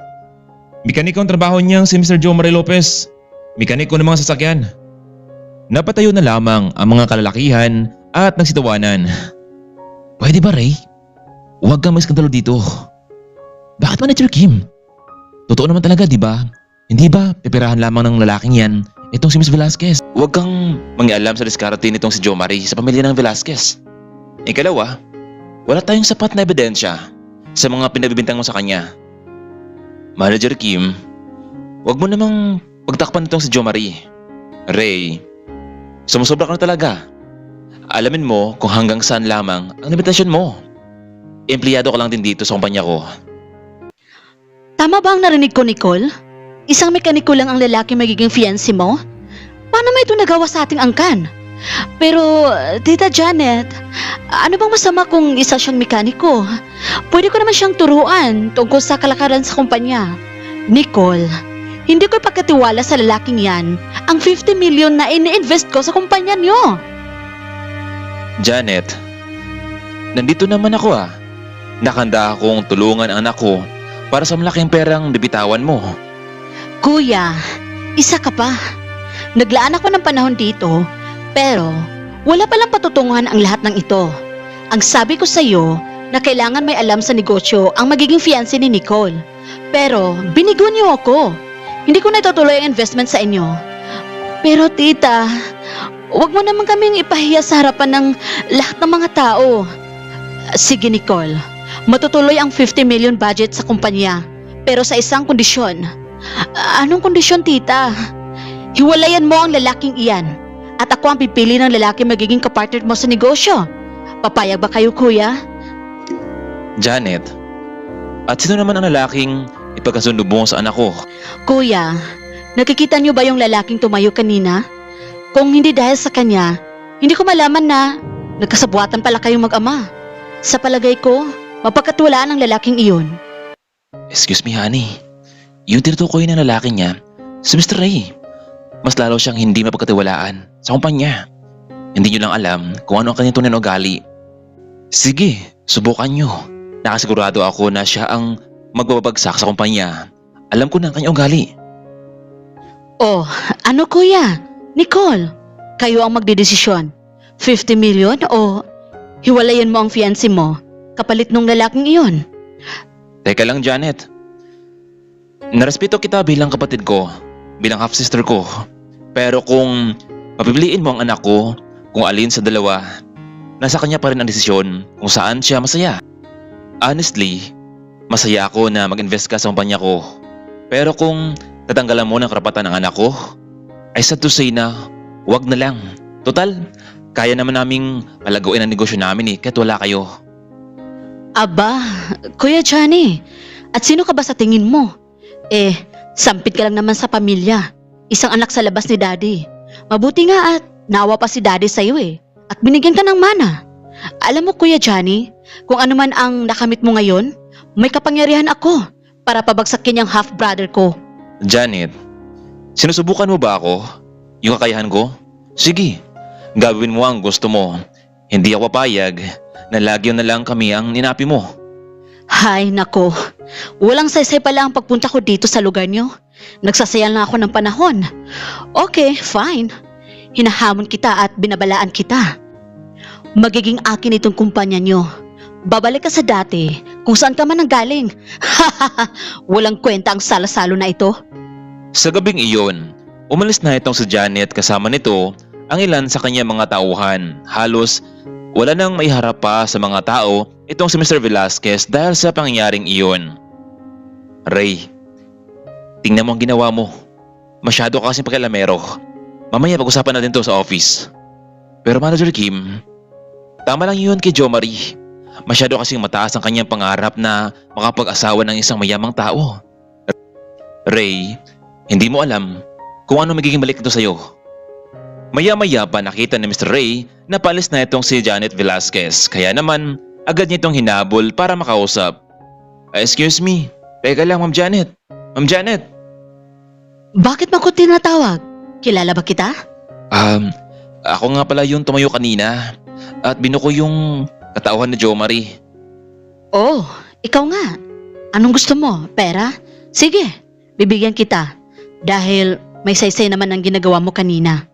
mekaniko ang trabaho niyang si Mr. Jomari Lopez. Mekaniko ng mga sasakyan. Napatayo na lamang ang mga kalalakihan at nagsitawanan. Pwede ba Ray? Huwag kang mag-iskandalo dito. Bakit Manager Kim? Totoo naman talaga di ba? Hindi ba pipirahan lamang ng lalaking yan itong si Miss Velasquez? Huwag kang mangialam sa diskarte nitong si Jomari sa pamilya ng Velasquez. Ikalawa, wala tayong sapat na ebidensya sa mga pinabibintang mo sa kanya. Manager Kim, huwag mo namang pagtakpan nitong si Jomari. Ray, sumusobra ka na talaga. Alamin mo kung hanggang saan lamang ang limitasyon mo. Empleyado ka lang din dito sa kumpanya ko. Tama ba ang narinig ko, Nicole? Isang mekaniko lang ang lalaki magiging fiancé mo? Paano mo ito nagawa sa ating angkan? Pero, Tita Janet, ano bang masama kung isa siyang mekaniko? Pwede ko naman siyang turuan tungkol sa kalakaran sa kumpanya. Nicole, hindi ko ipagkatiwala sa lalaking yan ang 50 million na ini-invest ko sa kumpanya niyo. Janet, nandito naman ako ah. Nakanda akong tulungan ang anak ko para sa malaking perang bibitawan mo. Kuya, isa ka pa. Naglaan ako ng panahon dito, pero wala palang patutunguhan ang lahat ng ito. Ang sabi ko sa iyo na kailangan may alam sa negosyo ang magiging fiancé ni Nicole. Pero binigo niyo ako. Hindi ko na itutuloy ang investment sa inyo. Pero tita, wag mo naman kaming ipahiya sa harapan ng lahat ng mga tao. Sige Nicole, matutuloy ang 50 million budget sa kumpanya. Pero sa isang kondisyon. Anong kondisyon tita? Hiwalayan mo ang lalaking iyan. At ako ang pipili ng lalaki magiging kapartner mo sa negosyo. Papayag ba kayo kuya? Janet, at sino naman ang lalaking ipagkasundo mo sa anak ko? Kuya, nakikita niyo ba yung lalaking tumayo kanina? Kung hindi dahil sa kanya, hindi ko malaman na nagkasabuatan pala kayong mag-ama. Sa palagay ko, mapagkatiwalaan ang lalaking iyon. Excuse me honey, yung tinutukoy ng lalaki niya, si Mr. Ray. Mas lalo siyang hindi mapagkatiwalaan sa kumpanya. Hindi nyo lang alam kung ano ang kanyang tunay na ugali. Sige, subukan nyo. Nakasigurado ako na siya ang magbabagsak sa kumpanya. Alam ko na ang kanyang ugali. Oh, ano kuya? Nicole, kayo ang magdedesisyon. 50 million o hiwalayan mo ang fiancé mo kapalit nung lalaking iyon? Teka lang, Janet. Narespeto kita bilang kapatid ko, bilang half-sister ko. Pero kung papipiliin mo ang anak ko, kung alin sa dalawa, nasa kanya pa rin ang desisyon kung saan siya masaya. Honestly, masaya ako na mag-invest ka sa kumpanya ko. Pero kung tatanggalan mo ng karapatan ng anak ko, I sad to say na wag na lang. Total, kaya naman naming palaguin ang negosyo namin kahit wala kayo. Aba, Kuya Johnny, at sino ka ba sa tingin mo? Sampit ka lang naman sa pamilya. Isang anak sa labas ni Daddy. Mabuti nga at naawa pa si Daddy sa'yo at binigyan ka ng mana. Alam mo Kuya Johnny, kung ano man ang nakamit mo ngayon, may kapangyarihan ako para pabagsakin yung half-brother ko. Janet, sinusubukan mo ba ako? Yung kakayahan ko? Sige, gawin mo ang gusto mo. Hindi ako papayag na lagyo na lang kami ang ninapi mo. Hay nako, walang saysay pala ang pagpunta ko dito sa lugar nyo. Nagsasayang na ako ng panahon. Okay, fine. Hinahamon kita at binabalaan kita. Magiging akin itong kumpanya nyo. Babalik ka sa dati kung saan ka man nanggaling. Walang kwenta ang salasalo na ito. Sa gabing iyon, umalis na itong si Janet kasama nito ang ilan sa kanya mga tauhan. Halos wala nang maiharap pa sa mga tao itong si Mr. Velasquez dahil sa pangyayaring iyon. Ray, tingnan mo ang ginawa mo. Masyado ka kasing pakialamero. Mamaya pag-usapan natin to sa office. Pero Manager Kim, tama lang yun kay Jo Marie. Masyado kasing mataas ang kanyang pangarap na makapag-asawa ng isang mayamang tao. Ray, hindi mo alam kung ano magiging balik nito sa'yo. Maya-maya pa nakita ni Mr. Ray na paalis na itong si Janet Velasquez. Kaya naman, agad niya itong hinabol para makausap. Excuse me, teka lang Ma'am Janet. Ma'am Janet. Bakit mo ko tinatawag? Kilala ba kita? Ako nga pala yung tumayo kanina at binuko yung katauhan ni Jo Marie. Oh, ikaw nga. Anong gusto mo? Pera? Sige, bibigyan kita. Dahil may saysay naman ang ginagawa mo kanina.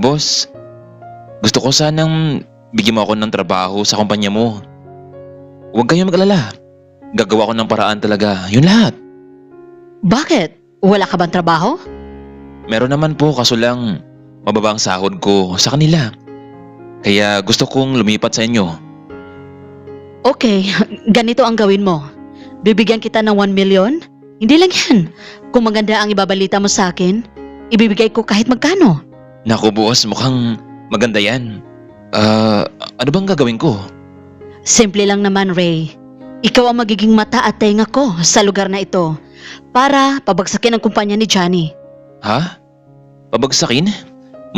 Boss, gusto ko sanang bigyan mo ako ng trabaho sa kumpanya mo. Huwag kayong mag-alala. Gagawa ko ng paraan talaga. Yun lahat. Bakit? Wala ka bang trabaho? Meron naman po kaso lang mababa ang sahod ko sa kanila. Kaya gusto kong lumipat sa inyo. Okay, ganito ang gawin mo. Bibigyan kita ng 1 million? Hindi lang yan. Kung maganda ang ibabalita mo sa akin, ibibigay ko kahit magkano. Naku boss, mukhang maganda yan. Ano bang gagawin ko? Simple lang naman, Ray. Ikaw ang magiging mata at tenga ko sa lugar na ito para pabagsakin ang kumpanya ni Johnny. Ha? Pabagsakin?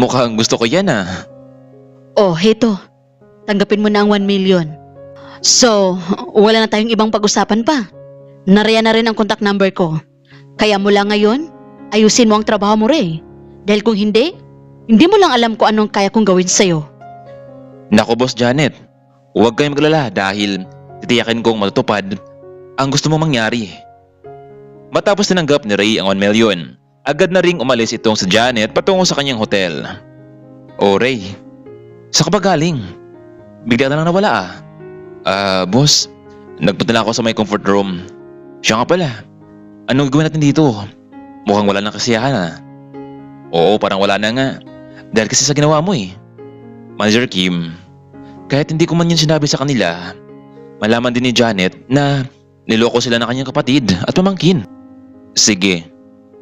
Mukhang gusto ko yan Oh, heto. Tanggapin mo na ang 1 million. So, wala na tayong ibang pag-usapan pa. Nariyan na rin ang contact number ko. Kaya mula ngayon, ayusin mo ang trabaho mo, Ray. Dahil kung hindi mo lang alam kung anong kaya kong gawin sa'yo. Naku boss Janet, huwag kayong maglala dahil titiyakin kong matutupad ang gusto mong mangyari. Matapos tinanggap ni Ray ang 1 million, agad na ring umalis itong si Janet patungo sa kanyang hotel. Oh Ray, saan ka ba galing? Bigla na lang nawala boss, nagpunta na ako sa may comfort room. Siya nga pala, anong gagawin natin dito? Mukhang wala ng kasiyahan Oo, parang wala na nga. Dahil kasi sa ginawa mo Manager Kim, kahit hindi ko man yan sinabi sa kanila, malaman din ni Janet na niloko sila ng kanyang kapatid at pamangkin. Sige,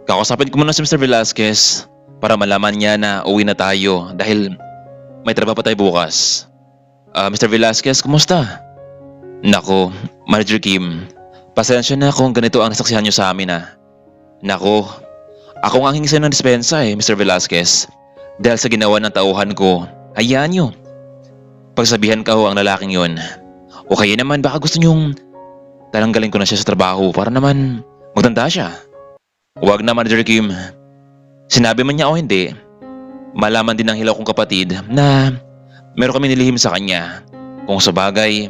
kakasapin ko muna si Mr. Velasquez para malaman niya na uwi na tayo dahil may trabaho pa tayo bukas. Mr. Velasquez, kumusta? Nako, Manager Kim, pasensya na kung ganito ang nasaksihan niyo sa amin Nako, ako ang hingi sa'yo ng dispensa Mr. Velasquez. Dahil sa ginawa ng tauhan ko, hayaan niyo. Pagsabihan ka ang lalaking yon. O kaya naman baka gusto niyong talanggalin ko na siya sa trabaho para naman magtanda siya. Huwag na Manager Kim. Sinabi man niya o hindi, Malaman din ng hilaw kong kapatid na meron kami nilihim sa kanya. Kung sa bagay,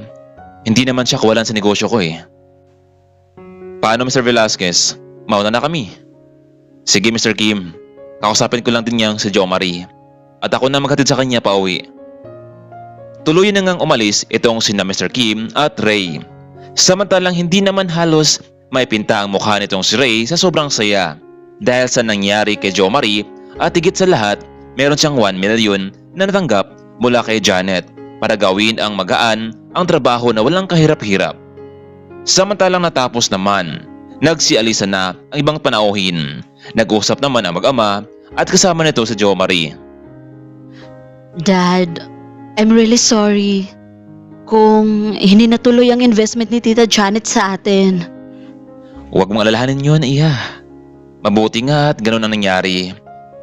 hindi naman siya kawalan sa negosyo ko eh. Paano Mr. Velasquez? Mauna na kami. Sige Mr. Kim, kakusapin ko lang din niyang si Jo Marie. At ako na maghatid sa kanya pauwi. Tuluyan na ngang umalis itong sina Mr. Kim at Ray. Samantalang hindi naman halos may pinta ang mukha nitong si Ray sa sobrang saya. Dahil sa nangyari kay Jo Marie at higit sa lahat, meron siyang 1 million na natanggap mula kay Janet para gawin ang magaan ang trabaho na walang kahirap-hirap. Samantalang natapos naman, nagsialisa na ang ibang panauhin. Nag-usap naman ang mag-ama at kasama nito si Jo Marie. Dad, I'm really sorry kung hindi natuloy ang investment ni Tita Janet sa atin. Huwag mong alalahanin yun, iya. Mabuti nga at ganun ang nangyari.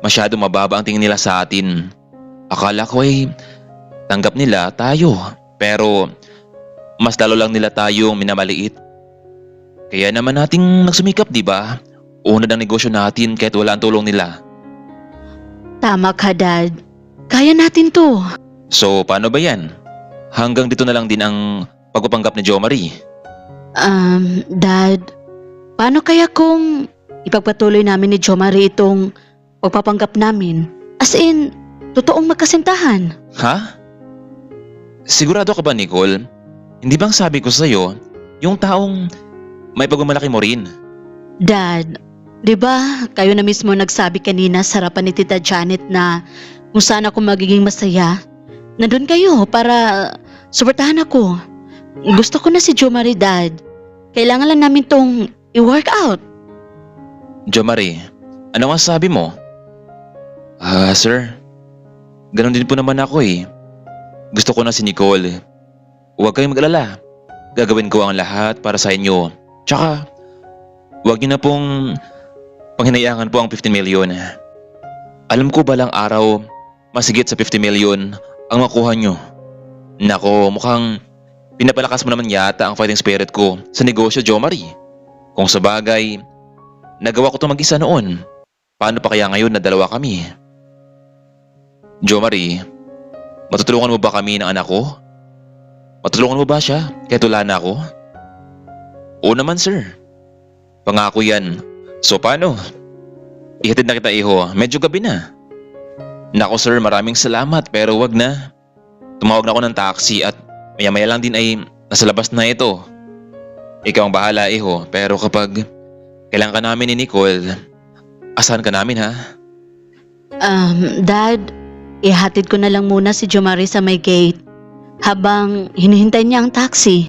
Masyado mababa ang tingin nila sa atin. Akala ko ay tanggap nila tayo. Pero mas lalo lang nila tayong minamaliit. Kaya naman nating nagsumikap, di ba? Unad ang negosyo natin kahit wala ang tulong nila. Tama ka, Dad. Kaya natin to. So paano ba yan? Hanggang dito na lang din ang pagpapanggap ni Jo Marie. Dad, paano kaya kung ipagpatuloy namin ni Jo Marie itong pagpapanggap namin? As in, totoong magkasintahan. Ha? Sigurado ka ba, Nicole? Hindi bang sabi ko sa'yo, yung taong may pagmamalaki mo rin? Dad, di ba kayo na mismo nagsabi kanina sa harapan ni Tita Janet na kung saan ako magiging masaya? Nandun kayo para suportahan ako. Gusto ko na si Jo Marie, Dad. Kailangan lang namin tong i-work out. Jo Marie, ano nga sabi mo? Sir, ganun din po naman ako eh. Gusto ko na si Nicole. Huwag kayong mag-alala. Gagawin ko ang lahat para sa inyo. Tsaka, huwag niyo na pong panghinayangan po ang 15 million. Alam ko balang araw, masigit sa 50 million ang makuha nyo. Nako, mukhang pinapalakas mo naman yata ang fighting spirit ko sa negosyo, Jo Marie. Kung sa bagay, nagawa ko ito mag-isa noon. Paano pa kaya ngayon na dalawa kami? Jo Marie, matutulungan mo ba kami ng anak ko? Matutulungan mo ba siya kahit wala na ako? Oo naman sir. Pangako yan. So paano? Ihatid na kita iho, medyo gabi na. Nako sir, maraming salamat pero wag na. Tumawag na ako ng taxi at maya-maya lang din ay nasa labas na ito. Ikaw ang bahala iho, pero kapag kailangan ka namin ni Nicole, asahan ka namin ha? Dad, ihatid ko na lang muna si Jo Marie sa may gate habang hinihintay niya ang taxi.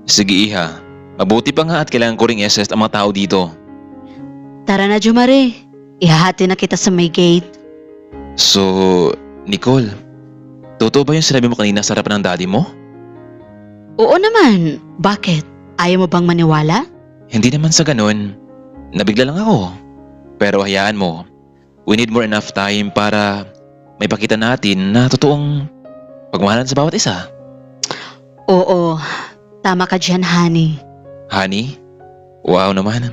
Sige iha, mabuti pa nga at kailangan ko ring i-assess ang mga tao dito. Tara na, Jo Marie. Ihahatid na kita sa may gate. So, Nicole, totoo ba yung sinabi mo kanina sa harapan ng daddy mo? Oo naman. Bakit? Ayaw mo bang maniwala? Hindi naman sa ganun. Nabigla lang ako. Pero hayaan mo, we need more enough time para may pakita natin na totoong pagmahalan sa bawat isa. Oo. Tama ka dyan, honey. Honey? Wow naman.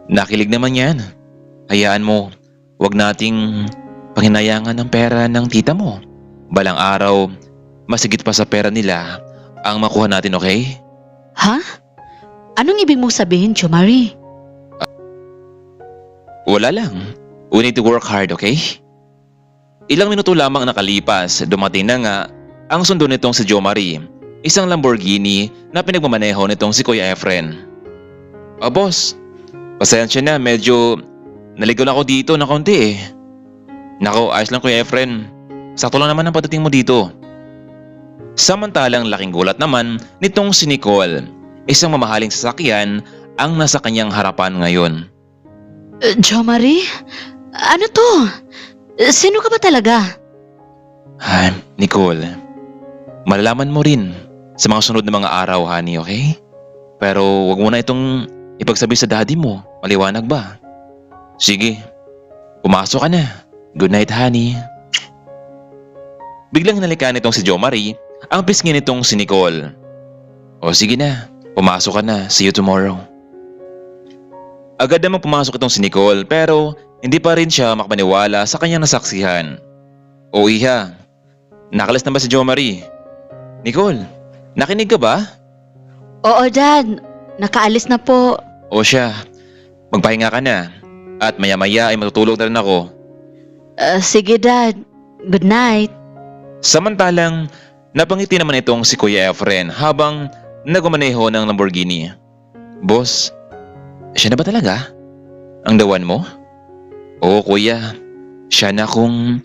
Nakilig naman yan. Hayaan mo, wag nating panghinayangan ng pera ng tita mo. Balang araw, masigit pa sa pera nila ang makuha natin, okay? Ha? Anong ibig mong sabihin, Jo Marie? Wala lang. We need to work hard, okay? Ilang minuto lamang nakalipas, dumating na nga ang sundo nitong si Jo Marie, isang Lamborghini na pinagmamaneho nitong si Kuya Efren. Boss, pasensya na, medyo naligaw na ako dito na kaunti eh. Nako, ayos lang Kuya Efren. Sakto lang naman ang pagdating mo dito. Samantalang laking gulat naman nitong si Nicole, isang mamahaling sasakyan ang nasa kanyang harapan ngayon. Jo Marie? Ano to? Sino ka ba talaga? Nicole, malalaman mo rin sa mga sunod na mga araw, honey, okay? Pero wag mo na itong ipagsabi sa daddy mo, maliwanag ba? Sige, pumasok ka na. Good night, honey. Biglang hinalikan nitong si Jo Marie ang pisngi nitong si Nicole. O sige na, pumasok ka na. See you tomorrow. Agad namang pumasok itong si Nicole pero hindi pa rin siya makapaniwala sa kanyang nasaksihan. O iha, nakalis na ba si Jo Marie? Nicole, nakinig ka ba? Oo, Dad. Nakaalis na po. O siya, magpahinga ka na. At maya-maya ay matutulog na rin ako. Sige, Dad. Good night. Samantalang, napangiti naman itong si Kuya Efren habang nagmaneho ng Lamborghini. Boss, siya na ba talaga? Ang dawan mo? Oo kuya, siya na kung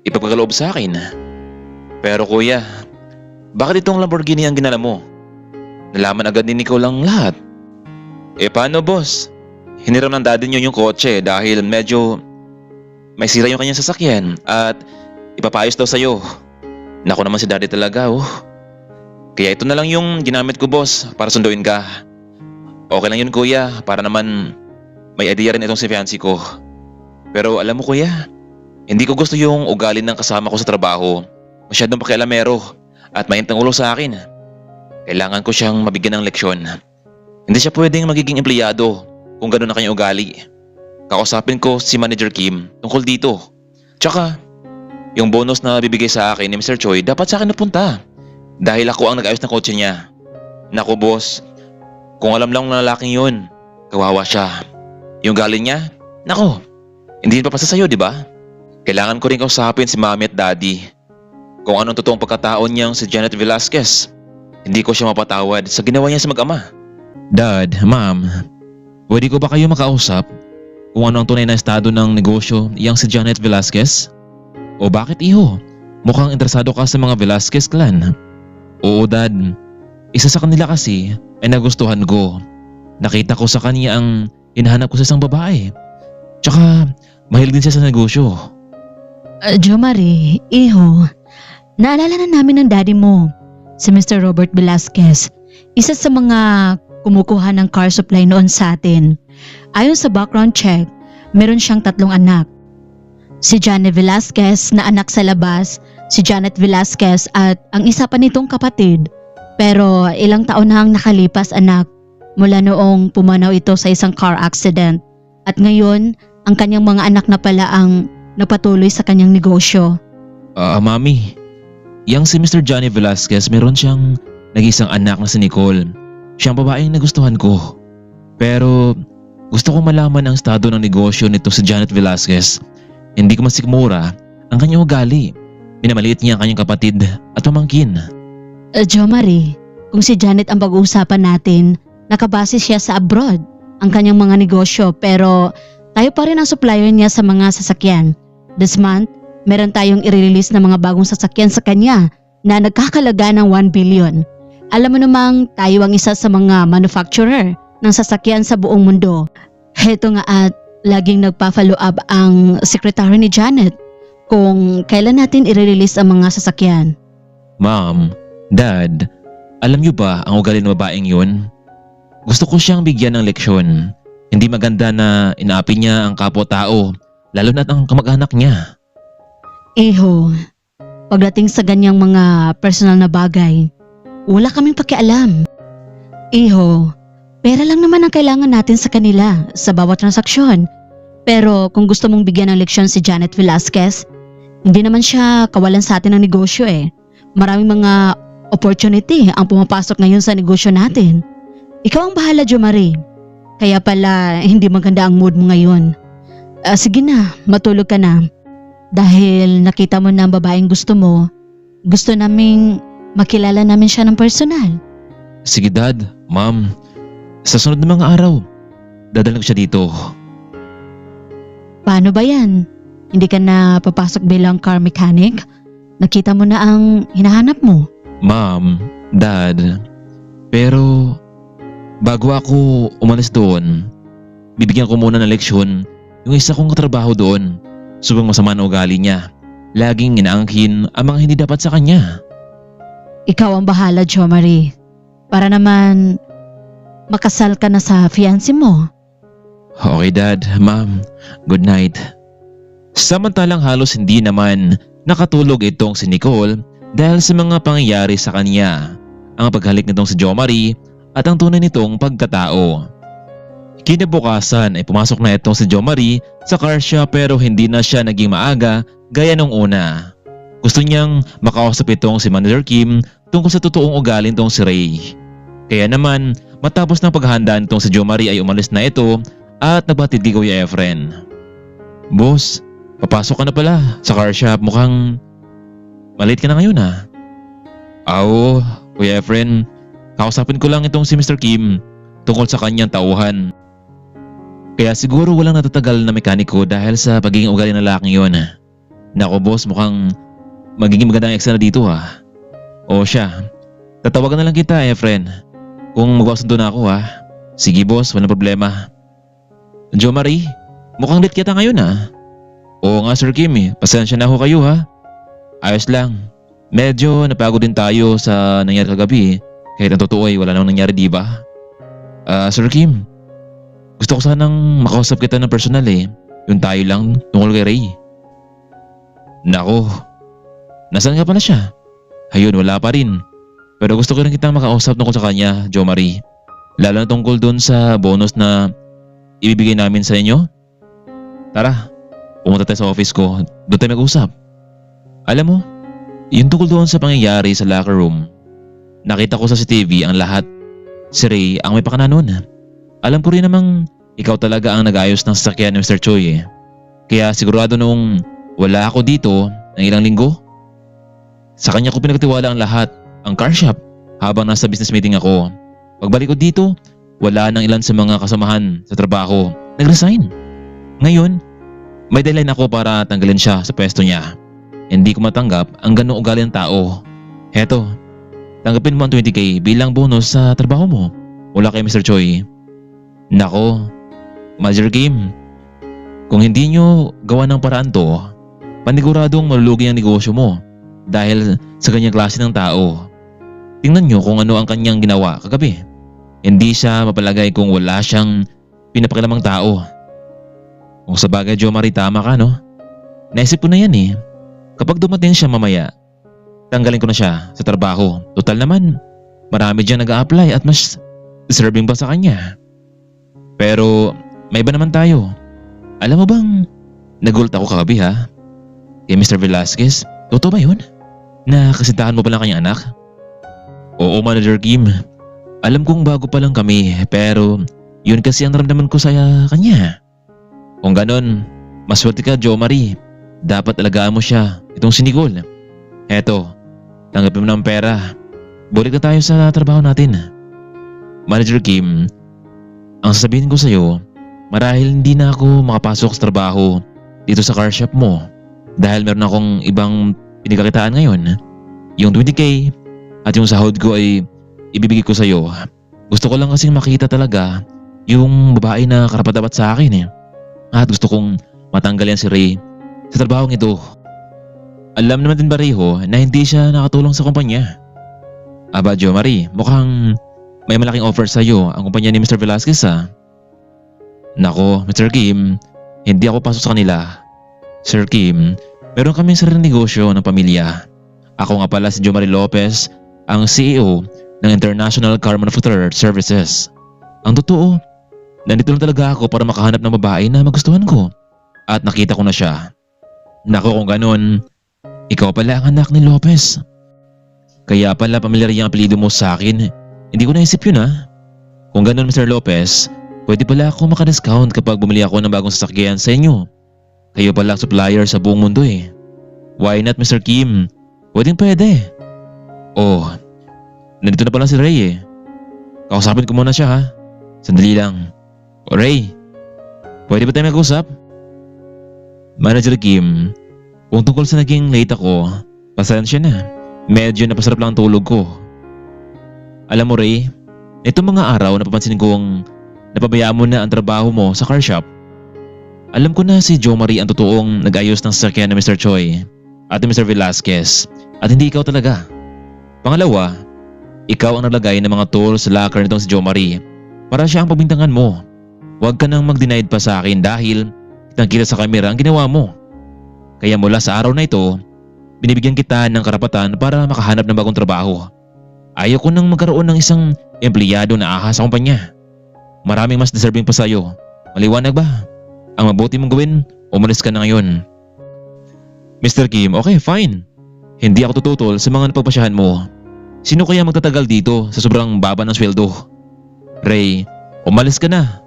ipagkakaloob sa akin. Pero kuya, bakit itong Lamborghini ang ginala mo? Nalaman agad ni Nicole ang lahat. Paano boss? Hiniram ng daddy niyo yung kotse dahil medyo may sira yung kanyang sasakyan at ipapayos daw sa'yo. Naku naman si daddy talaga Kaya ito na lang yung ginamit ko boss para sunduin ka. Okay lang yun kuya, para naman may idea rin itong si fiancé ko. Pero alam mo kuya, hindi ko gusto yung ugali ng kasama ko sa trabaho. Masyadong pakialamero at mainit ng ulo sa akin. Kailangan ko siyang mabigyan ng leksyon. Hindi siya pwedeng magiging empleyado kung gano'n na kanyang ugali. Kakausapin ko si Manager Kim tungkol dito. Tsaka, yung bonus na bibigay sa akin ni Mr. Choi dapat sa akin napunta. Dahil ako ang nag-ayos ng kotse niya. Naku boss, kung alam lang ng lalaking yun, kawawa siya. Yung galing niya, naku, hindi pa pasa sa'yo, di ba? Kailangan ko rin kausapin si Mami at Daddy. Kung anong totoong pagkataon niyang si Janet Velasquez. Hindi ko siya mapatawad sa ginawa niya sa mag-ama. Dad, Ma'am, pwede ko ba kayo makausap kung ano ang tunay na estado ng negosyo yang si Janet Velasquez? O bakit iho? Mukhang interesado ka sa mga Velasquez clan. Oo Dad, isa sa kanila kasi ay nagustuhan ko. Nakita ko sa kanya ang hinahanap ko sa isang babae. Tsaka mahilig din siya sa negosyo. Jo Marie, iho, naalala na namin ng daddy mo, si Mr. Robert Velasquez. Isa sa mga kumukuha ng car supply noon sa atin. Ayon sa background check, meron siyang 3 anak. Si Janet Velasquez na anak sa labas, si Janet Velasquez at ang isa pa nitong kapatid. Pero ilang taon na ang nakalipas anak mula noong pumanaw ito sa isang car accident. At ngayon, ang kanyang mga anak na pala ang napatuloy sa kanyang negosyo. Mami, yang si Mr. Johnny Velasquez meron siyang nag-isang anak na si Nicole. Siyang babaeng nagustuhan ko. Pero gusto kong malaman ang estado ng negosyo nito si Janet Velasquez. Hindi ko masikmura ang kanyang ugali. Minamaliit niya ang kanyang kapatid at pamangkin. Jo Marie, kung si Janet ang pag-uusapan natin, nakabase siya sa abroad ang kanyang mga negosyo pero tayo pa rin ang supplier niya sa mga sasakyan. This month, meron tayong i-release na mga bagong sasakyan sa kanya na nagkakalaga ng 1 billion. Alam mo namang tayo ang isa sa mga manufacturer ng sasakyan sa buong mundo. Heto nga at laging nagpa-follow up ang sekretary ni Janet kung kailan natin i-release ang mga sasakyan. Ma'am, Dad, alam niyo ba ang ugali ng babaeng yun? Gusto ko siyang bigyan ng leksyon. Hindi maganda na inaapi niya ang kapwa-tao, lalo na ang kamag-anak niya. Iho, pagdating sa ganyang mga personal na bagay, wala kaming pakialam. Iho, pera lang naman ang kailangan natin sa kanila sa bawat transaksyon. Pero kung gusto mong bigyan ng leksyon si Janet Velasquez, hindi naman siya kawalan sa atin ng negosyo Maraming mga opportunity ang pumapasok ngayon sa negosyo natin. Ikaw ang bahala, Jo Marie. Kaya pala hindi maganda ang mood mo ngayon. Sige na, matulog ka na. Dahil nakita mo na ang babaeng gusto mo, gusto naming makilala namin siya ng personal. Sige Dad, Ma'am. Sa sunod na mga araw, dadalhin ko siya dito. Paano ba yan? Hindi ka na papasok bilang car mechanic? Nakita mo na ang hinahanap mo? Ma'am, Dad, pero bago ako umalis doon, bibigyan ko muna ng leksyon yung isa kong katrabaho doon. Sobrang masama na ugali niya. Laging inaangkin ang mga hindi dapat sa kanya. Ikaw ang bahala, Jo Marie. Para naman makasal ka na sa fiancé mo. Okay Dad, Ma'am, good night. Samantalang halos hindi naman nakatulog itong si Nicole dahil sa mga pangyayari sa kanya, ang paghalik nitong si Jo Marie at ang tunay nitong pagkatao. Kinabukasan ay pumasok na itong si Jo Marie sa car shop pero hindi na siya naging maaga gaya nung una. Gusto niyang makausap itong si Manager Kim tungkol sa totoong ugali nitong si Ray. Kaya naman, matapos ng paghahanda nitong si Jo Marie ay umalis na ito at nagbatid kay Kuya Efren. Boss, papasok ka na pala sa car shop. Mukhang malate ka na ngayon ha. Oo, Kuya Efren, kausapin ko lang itong si Mr. Kim tungkol sa kanyang tauhan. Kaya siguro walang natatagal na mekaniko dahil sa pagiging ugali ng lalaking yun. Nako boss, mukhang magiging magandang eksena dito ha. O siya, tatawagan na lang kita Efren kung magkasundo na ako ha. Sige boss, walang problema. Jo Marie, mukhang late kita ngayon ha. Oo nga Sir Kim pasensya na ho kayo ha. Ayos lang, medyo napagod din tayo sa nangyari kagabi kahit ang totoo ay wala namang nangyari diba? Sir Kim, gusto ko sanang makausap kita ng personal yung tayo lang tungkol kay Ray. Nako, nasaan nga pala siya? Ayun, wala pa rin. Pero gusto ko rin kitang makausap tungkol sa kanya, Jo Marie. Lalo na tungkol dun sa bonus na ibibigay namin sa inyo. Tara, pumunta tayo sa office ko. Doon tayo mag-usap. Alam mo, yung tungkol doon sa pangyayari sa locker room, nakita ko sa CCTV ang lahat. Si Ray ang may pakana nun. Alam ko rin namang ikaw talaga ang nag-ayos ng sasakyan ni Mr. Choi. Kaya sigurado nung wala ako dito ng ilang linggo, sa kanya ko pinagtiwala ang lahat, ang car shop, habang nasa business meeting ako. Pagbalik ko dito, wala nang ilan sa mga kasamahan sa trabaho. Nag-resign. Ngayon, may deadline ako para tanggalin siya sa pwesto niya. Hindi ko matanggap ang ganong ugali ng tao. Heto, tanggapin mo ang 20k bilang bonus sa trabaho mo mula kay Mr. Choi. Nako, Manager Kim, kung hindi nyo gawa ng paraan to, paniguradong malulugi ang negosyo mo dahil sa ganyang klase ng tao. Tingnan nyo kung ano ang kanyang ginawa kagabi. Hindi siya mapalagay kung wala siyang pinapakilamang tao. Kung sa bagay Jo Marie, tama ka no? Naisip ko na yan Kapag dumating siya mamaya, tanggalin ko na siya sa trabaho. Total naman, marami dyan nag-a-apply at mas deserving pa sa kanya. Pero may iba naman tayo. Alam mo bang nagulat ako kagabi ha? Kay Mr. Velasquez, totoo ba yun? Na kasintahan mo pala kanyang anak? Oo Manager Kim, alam kong bago pa lang kami pero yun kasi ang naramdaman ko sa kanya. Kung ganon, maswerte ka Jo Marie. Dapat alagaan mo siya, itong si Nicole. Eto, tanggapin mo ng pera. Balik na tayo sa trabaho natin. Manager Kim, ang sasabihin ko sa'yo, marahil hindi na ako makapasok sa trabaho dito sa car shop mo dahil meron akong ibang pinagkakitaan ngayon. Yung 20k at yung sahod ko ay ibibigay ko sa'yo. Gusto ko lang kasing makita talaga yung babae na karapat-dapat sa akin At gusto kong matanggal yan si Ray sa trabahong ito. Alam naman din ba Rayho na hindi siya nakatulong sa kumpanya? Aba Jo Marie, mukhang may malaking offer sa'yo ang kumpanya ni Mr. Velasquez Nako, Mr. Kim, hindi ako pasok sa kanila. Sir Kim, meron kaming sariling negosyo ng pamilya. Ako nga pala si Jo Marie Lopez, ang CEO ng International Car Manufacturer Services. Ang totoo, nandito lang talaga ako para makahanap ng babae na magustuhan ko. At nakita ko na siya. Nako kung ganun, ikaw pala ang anak ni Lopez. Kaya pala pamilyar yung apelido mo sa akin. Hindi ko naisip yun Kung ganun Mr. Lopez, pwede pala ako maka-discount kapag bumili ako ng bagong sasakyan sa inyo. Kayo pala supplier sa buong mundo Why not Mr. Kim? Pwedeng pwede. Oh, nandito na pala si Ray Kausapin ko muna siya Sandali lang. O Ray, pwede ba tayo mag-usap? Manager Kim, kung tungkol sa naging late ako, pasensya na. Medyo napasarap lang ang tulog ko. Alam mo Ray, itong mga araw napapansin kong napabayaan mo na ang trabaho mo sa car shop. Alam ko na si Jo Marie ang totoong nag-ayos ng sasakyan ni Mr. Choi at ni Mr. Velasquez at hindi ikaw talaga. Pangalawa, ikaw ang naglagay ng mga tools sa locker nitong si Jo Marie para siya ang pagbintangan mo. Huwag ka nang mag-denied pa sa akin dahil kitang-kita sa kamera ang ginawa mo. Kaya mula sa araw na ito, binibigyan kita ng karapatan para makahanap ng bagong trabaho. Ayaw ko nang magkaroon ng isang empleyado na ahas sa kumpanya. Maraming mas deserving pa sa'yo. Maliwanag ba? Ang mabuti mong gawin, umalis ka na ngayon. Mr. Kim, okay fine. Hindi ako tututol sa mga napagpasyahan mo. Sino kaya magtatagal dito sa sobrang baba ng sweldo? Ray, umalis ka na.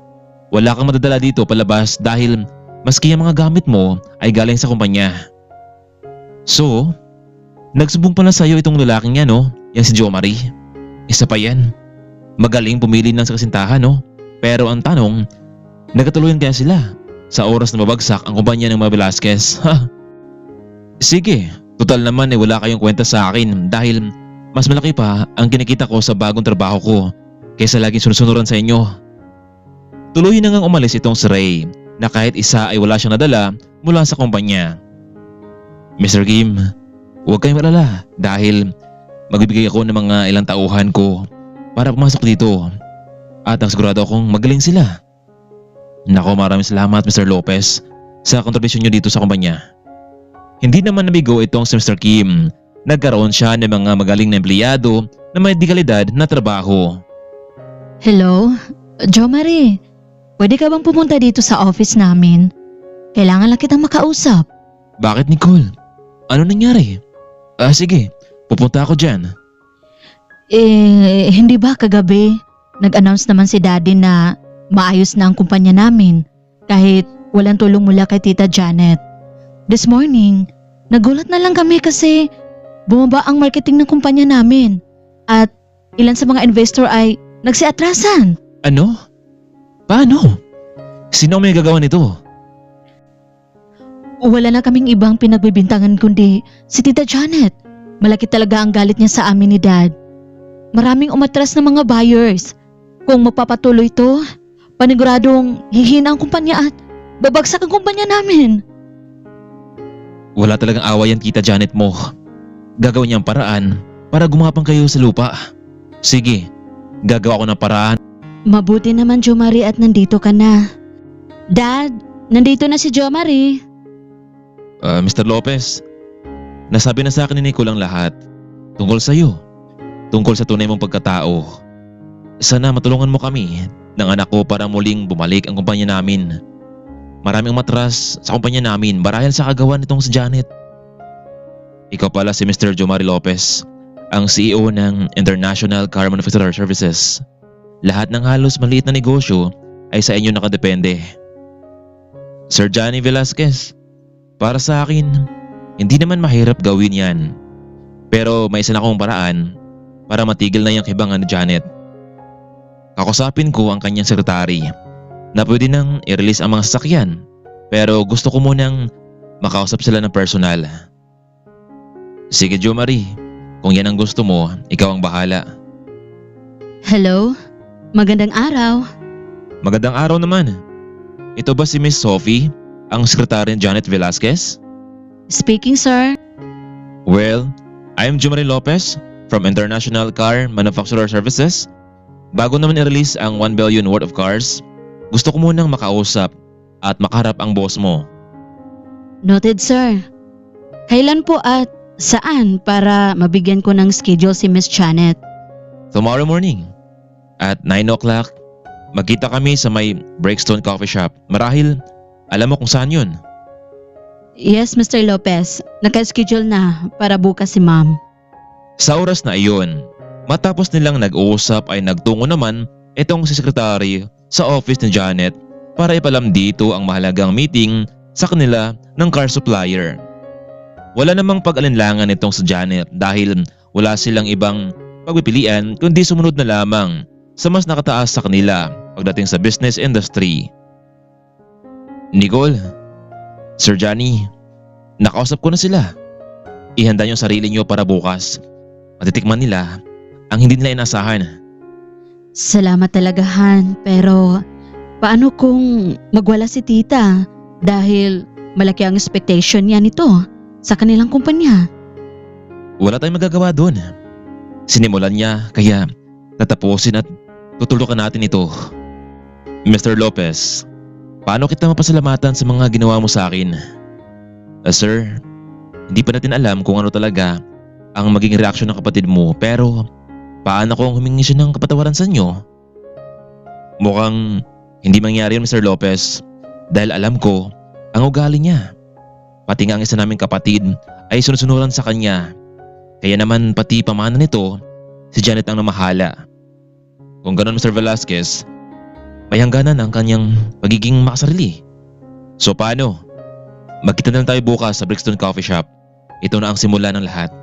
Wala kang madadala dito palabas dahil maski ang mga gamit mo ay galing sa kumpanya. So, nagsumbong pala sa'yo itong lalaking yan, no? Yan si Jo Marie. Isa pa yan. Magaling pumili ng kasintahan, no? Pero ang tanong, nagkatuluyan kaya sila sa oras na mabagsak ang kumpanya ng mga Velasquez? Ha? Sige, total naman wala kayong kwenta sa akin dahil mas malaki pa ang kinikita ko sa bagong trabaho ko kaysa laging sunusunuran sa inyo. Tuluyan na ngang umalis itong si Ray na kahit isa ay wala siyang nadala mula sa kumpanya. Mr. Kim, huwag kayong malala dahil magbibigay ako ng mga ilang tauhan ko para pumasok dito at ang sigurado akong magaling sila. Nako, maraming salamat Mr. Lopez sa kontribusyon nyo dito sa kumpanya. Hindi naman nabigo itong si Mr. Kim. Nagkaroon siya ng mga magaling na empleyado na may dekalidad na trabaho. Hello? Jo Marie, pwede ka bang pumunta dito sa office namin? Kailangan lang kitang makausap. Bakit, Nicole? Ano nangyari? Sige, pupunta ako dyan. Hindi ba kagabi nag-announce naman si Daddy na maayos na ang kumpanya namin kahit walang tulong mula kay Tita Janet. This morning, nagulat na lang kami kasi bumaba ang marketing ng kumpanya namin at ilan sa mga investor ay nagsiatrasan. Ano? Paano? Sino ang may gagawa nito? Wala na kaming ibang pinagbibintangan kundi si Tita Janet. Malaki talaga ang galit niya sa amin ni Dad. Maraming umatras na mga buyers. Kung magpapatuloy ito, paniguradong hihina ang kumpanya at babagsak ang kumpanya namin. Wala talagang awa yan, Tita Janet mo. Gagawin niya ang paraan para gumapang kayo sa lupa. Sige, gagawa ko ng paraan. Mabuti naman, Jo Marie, at nandito ka na. Dad, nandito na si Jo Marie. Mr. Lopez, nasabi na sa akin ni Nicole ang lahat tungkol sa iyo. Tungkol sa tunay mong pagkatao. Sana matulungan mo kami ng anak ko para muling bumalik ang kumpanya namin. Maraming matras sa kumpanya namin marahil sa kagawa nitong si Janet. Ikaw pala si Mr. Jo Marie Lopez, ang CEO ng International Car Manufacturer Services. Lahat ng halos maliit na negosyo ay sa inyo nakadepende. Sir Johnny Velasquez, para sa akin, hindi naman mahirap gawin yan. Pero may isa na akong paraan para matigil na yung kibangan ni Janet. Kakusapin ko ang kanyang sekretary na pwede nang i-release ang mga sasakyan pero gusto ko munang makausap sila ng personal. Sige Jo Marie, kung yan ang gusto mo, ikaw ang bahala. Hello? Magandang araw. Magandang araw naman. Ito ba si Miss Sophie, ang sekretary ni Janet Velasquez? Speaking, sir. Well, I'm Jo Marie Lopez from International Car Manufacturer Services. Bago naman i-release ang 1 billion worth of cars, gusto ko munang makausap at makaharap ang boss mo. Noted, sir. Kailan po at saan para mabigyan ko ng schedule si Miss Janet? Tomorrow morning at 9 o'clock, magkita kami sa may Breakstone Coffee Shop. Marahil, alam mo kung saan yun. Yes, Mr. Lopez. Naka-schedule na para bukas si Ma'am. Sa oras na iyon, matapos nilang nag-uusap ay nagtungo naman itong si sekretary sa office ni Janet para ipalam dito ang mahalagang meeting sa kanila ng car supplier. Wala namang pag-alinlangan itong si Janet dahil wala silang ibang pagpipilian kundi sumunod na lamang sa mas nakataas sa kanila pagdating sa business industry. Nicole, Sir Johnny, nakausap ko na sila. Ihanda niyo ang sarili niyo para bukas. Matitikman nila ang hindi nila inasahan. Salamat talaga, Han. Pero paano kung magwala si Tita? Dahil malaki ang expectation niya nito sa kanilang kumpanya. Wala tayong magagawa doon. Sinimulan niya kaya tatapusin at tutulukan natin ito. Mr. Lopez, paano kita mapasalamatan sa mga ginawa mo sa akin? Sir, hindi pa natin alam kung ano talaga ang maging reaksyon ng kapatid mo pero paano kung humingi siya ng kapatawaran sa inyo? Mukhang hindi mangyari yun, Mr. Lopez, dahil alam ko ang ugali niya. Pati nga ang isa naming kapatid ay sunod-sunuran sa kanya Kaya naman pati pamana nito, si Janet ang namahala. Kung ganun Mr. Velasquez, may hangganan ang kanyang pagiging makasarili. So paano? Magkita na lang tayo bukas sa Brixton Coffee Shop. Ito na ang simula ng lahat.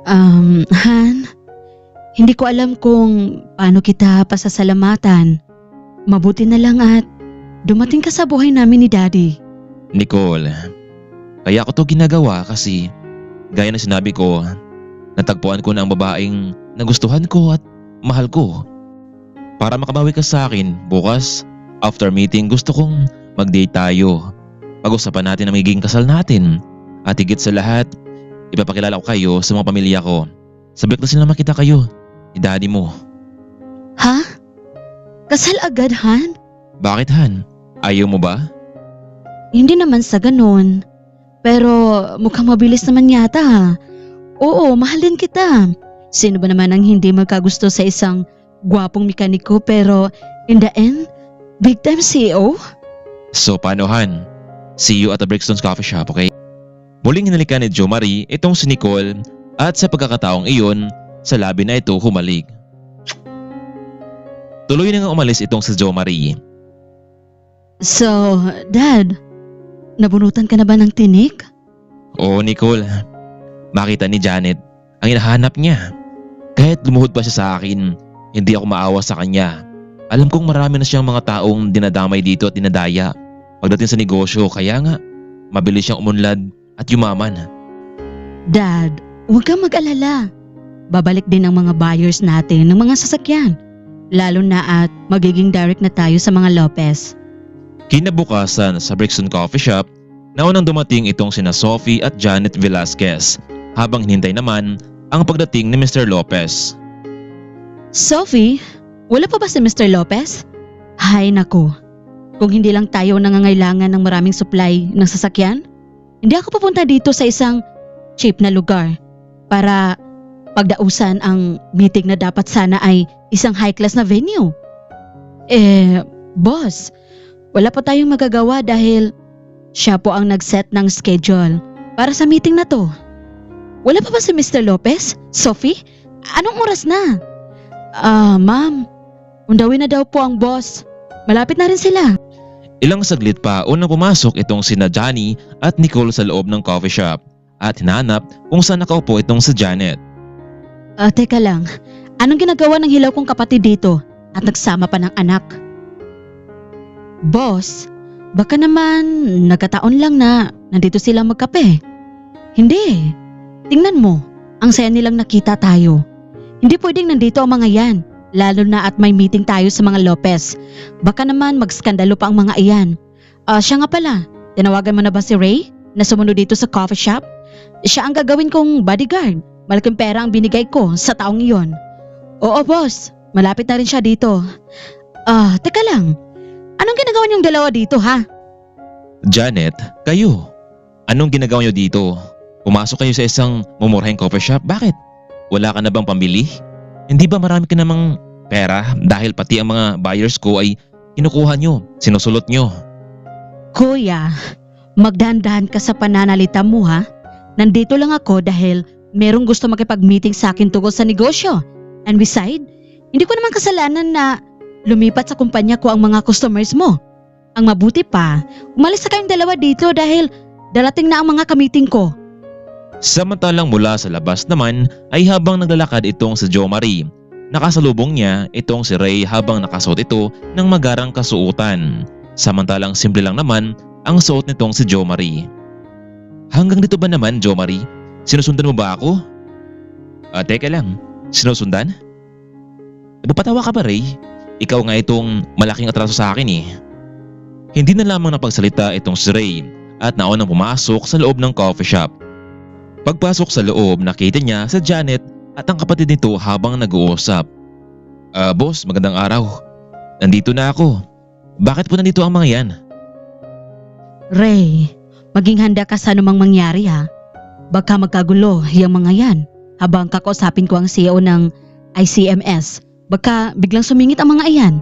Han, hindi ko alam kung paano kita pasasalamatan. Mabuti na lang at dumating ka sa buhay namin ni Daddy. Nicole, kaya ako to ginagawa kasi gaya ng sinabi ko, natagpuan ko na ang babaeng nagustuhan ko at mahal ko. Para makabawi ka sa akin, bukas, after meeting gusto kong mag-date tayo. Pag-usapan natin ang magiging kasal natin. At higit sa lahat, ipapakilala ko kayo sa mga pamilya ko. Sabik na sila makita kayo, ni Daddy mo. Ha? Kasal agad, Han? Bakit Han? Ayaw mo ba? Hindi naman sa ganun. Pero mukhang mabilis naman yata ha. Oo, mahal din kita. Sino ba naman ang hindi magkagusto sa isang gwapong mekaniko pero in the end, big time CEO? So paano Han? See you at the Brixton's Coffee Shop, okay? Muling hinalikan ni Jo Marie itong si Nicole at sa pagkakataong iyon, sa labi na ito humalik. Tuloy na nga umalis itong si Jo Marie. So, Dad, nabunutan ka na ba ng tinik? Oo Nicole, makita ni Janet ang hinahanap niya. Kahit lumuhod pa siya sa akin, hindi ako maawa sa kanya. Alam kong marami na siyang mga taong dinadamay dito at dinadaya pagdating sa negosyo, kaya nga mabilis siyang umunlad at yumaman. Dad, huwag kang mag-alala. Babalik din ang mga buyers natin ng mga sasakyan. Lalo na at magiging direct na tayo sa mga Lopez. Kinabukasan sa Brixton Coffee Shop, naunang dumating itong sina Sophie at Janet Velasquez habang hinintay naman ang pagdating ni Mr. Lopez. Sophie, wala pa ba si Mr. Lopez? Hay nako, kung hindi lang tayo nangangailangan ng maraming supply ng sasakyan, hindi ako pupunta dito sa isang cheap na lugar para pagdausan ang meeting na dapat sana ay isang high class na venue. Boss, wala pa tayong magagawa dahil siya po ang nag-set ng schedule para sa meeting na to. Wala pa ba si Mr. Lopez? Sophie? Anong oras na? Ma'am, undawin na daw po ang boss. Malapit na rin sila. Ilang saglit pa unang pumasok itong sina Johnny at Nicole sa loob ng coffee shop at hinanap kung saan nakaupo itong si Janet. Teka lang, anong ginagawa ng hilaw kong kapatid dito at nagsama pa ng anak? Boss, baka naman nagkataon lang na nandito silang magkape. Hindi, tingnan mo, ang saya nilang nakita tayo. Hindi pwedeng nandito ang mga yan, lalo na at may meeting tayo sa mga Lopez. Baka naman magskandalo pa ang mga iyan. Siya nga pala, tinawagan mo na ba si Ray na sumunod dito sa coffee shop? Siya ang gagawin kong bodyguard. Malaking pera ang binigay ko sa taong iyon. Oo boss, malapit na rin siya dito. Teka lang, anong ginagawa niyong dalawa dito ha? Janet, kayo, anong ginagawa niyo dito? Pumasok kayo sa isang mumurahing coffee shop, bakit? Wala ka na bang pambili? Hindi ba marami ka namang pera dahil pati ang mga buyers ko ay kinukuha nyo, sinusulot nyo? Kuya, magdahan-dahan ka sa pananalita mo ha. Nandito lang ako dahil merong gusto makipag-meeting sa akin tungkol sa negosyo. And beside, hindi ko naman kasalanan na lumipat sa kumpanya ko ang mga customers mo. Ang mabuti pa, umalis na kayong dalawa dito dahil darating na ang mga kamiting ko. Samantalang mula sa labas naman ay habang naglalakad itong si Jo Marie, nakasalubong niya itong si Ray habang nakasuot ito ng magarang kasuotan. Samantalang simple lang naman ang suot nitong si Jo Marie. Hanggang dito ba naman Jo Marie? Sinusundan mo ba ako? Teka lang, sinusundan? Napapatawa ka ba Ray? Ikaw nga itong malaking atraso sa akin eh. Hindi na lamang napagsalita itong si Ray at naunang pumasok sa loob ng coffee shop. Pagpasok sa loob, nakita niya sa Janet at ang kapatid nito habang nag-uusap. Boss, magandang araw. Nandito na ako. Bakit po nandito ang mga yan? Ray, maging handa ka sa anumang mangyari ha. Baka magkagulo yung mga yan habang kakausapin ko ang CEO ng ICMS. Baka biglang sumingit ang mga iyan.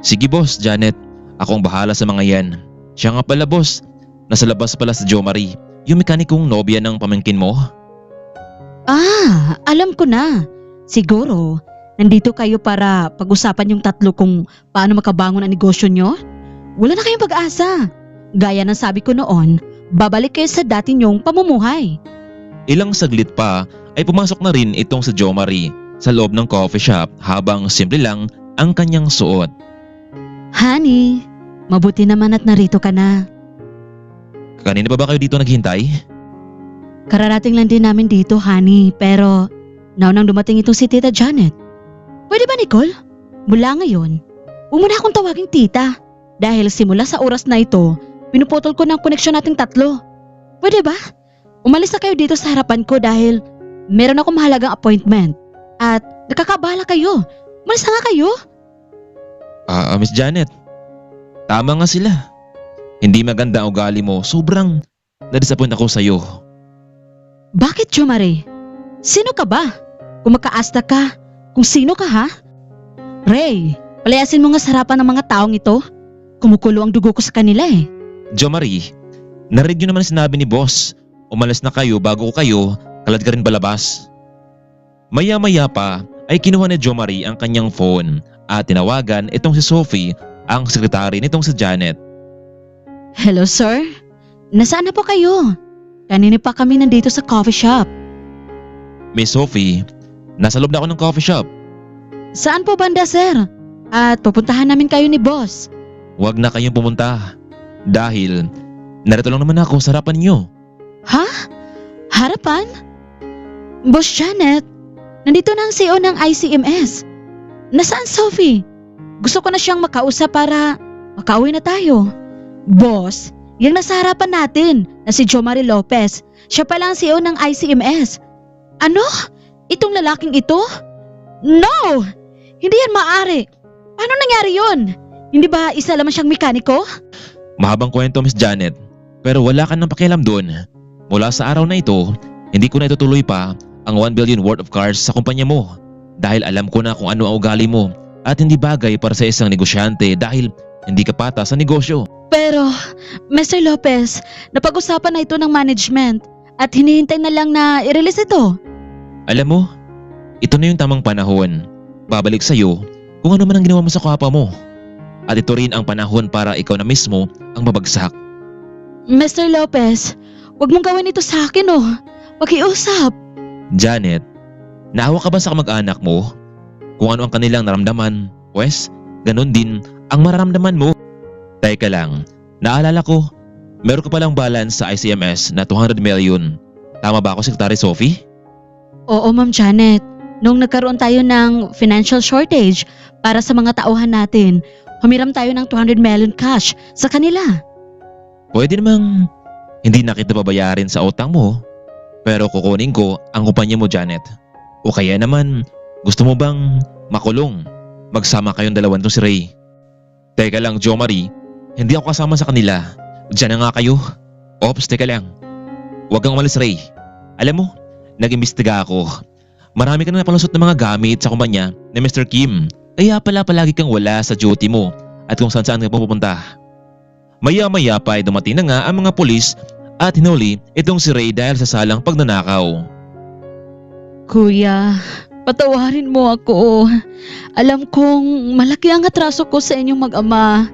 Sige boss, Janet. Ako ang bahala sa mga yan. Siya nga pala boss. Nasa labas pala si Jo Marie, yung mekanikong nobya ng pamangkin mo. Alam ko na. Siguro, nandito kayo para pag-usapan yung tatlo kung paano makabangon ang negosyo nyo? Wala na kayong pag-asa. Gaya ng sabi ko noon, babalik kayo sa dati nyong pamumuhay. Ilang saglit pa ay pumasok na rin itong si Jo Marie sa loob ng coffee shop habang simple lang ang kanyang suot. Honey, mabuti naman at narito ka na. Kanina pa ba kayo dito naghintay? Kararating lang din namin dito, honey, pero naunang dumating itong si Tita Janet. Pwede ba, Nicole? Mula ngayon, huwag mo na akong tawaging tita dahil simula sa oras na ito, pinuputol ko ng koneksyon nating tatlo. Pwede ba? Umalis na kayo dito sa harapan ko dahil meron akong mahalagang appointment at nakakabala kayo. Umalis na nga kayo. Miss Janet, tama nga sila. Hindi maganda ang ugali mo. Sobrang na-disappoint ako sa'yo. Bakit, Jo Marie? Sino ka ba? Kung makaasta ka, kung sino ka ha? Ray, palayasin mo nga sa harapan ng mga taong ito. Kumukulo ang dugo ko sa kanila eh. Jo Marie, narinig nyo naman sinabi ni boss. Umalis na kayo bago ko kayo, kalad ka rin balabas. Maya-maya pa ay kinuha ni Jo Marie ang kanyang phone at tinawagan itong si Sophie, ang sekretary nitong si Janet. Hello sir, nasaan na po kayo? Kanina pa kami nandito sa coffee shop. Miss Sophie, nasa loob na ako ng coffee shop. Saan po banda sir? At pupuntahan namin kayo ni boss. Huwag na kayong pumunta dahil narito lang naman ako sa harapan niyo. Ha? Harapan? Boss Janet, nandito na ang CEO ng ICMS. Nasaan Sophie? Gusto ko na siyang makausap para makauwi na tayo. Boss, yung nasa harapan natin na si Jo Marie Lopez, siya pala ang CEO ng ICMS. Ano? Itong lalaking ito? No! Hindi yan maaari. Paano nangyari yun? Hindi ba isa lamang siyang mekaniko? Mahabang kwento, Miss Janet, pero wala ka nang pakialam doon. Mula sa araw na ito, hindi ko na itutuloy pa ang 1 billion worth of cars sa kumpanya mo dahil alam ko na kung ano ang ugali mo at hindi bagay para sa isang negosyante dahil hindi ka patas sa negosyo. Pero, Mr. Lopez, napag-usapan na ito ng management at hinihintay na lang na i-release ito. Alam mo, ito na yung tamang panahon. Babalik sa'yo kung ano man ang ginawa mo sa kapwa mo. At ito rin ang panahon para ikaw na mismo ang mabagsak. Mr. Lopez, huwag mong gawin ito sa akin oh. Pakiusap. Janet, naawa ka ba sa kamag-anak mo? Kung ano ang kanilang naramdaman, pwes, ganun din ang mararamdaman mo. Teka lang, naalala ko, meron ka palang balance sa ICMS na 200 million. Tama ba ako, Secretary Sophie? Oo, Ma'am Janet. Nung nagkaroon tayo ng financial shortage para sa mga tauhan natin, humiram tayo ng 200 million cash sa kanila. Pwede namang hindi na kita babayarin sa utang mo, pero kukunin ko ang kumpanya mo, Janet. O kaya naman, gusto mo bang makulong? Magsama kayong dalawan to si Ray. Teka lang, Jo Marie, hindi ako kasama sa kanila. Diyan na nga kayo. Ops, teka lang. Huwag kang umalis, Ray. Alam mo, nag-imbestiga ako. Marami ka na napalusot ng mga gamit sa kumpanya ni Mr. Kim. Kaya pala palagi kang wala sa duty mo at kung saan ka pupunta. Maya-maya pa ay dumating na nga ang mga pulis at hinuli itong si Ray dahil sa salang pagnanakaw. Kuya, patawarin mo ako. Alam kong malaki ang atraso ko sa inyong mag-ama.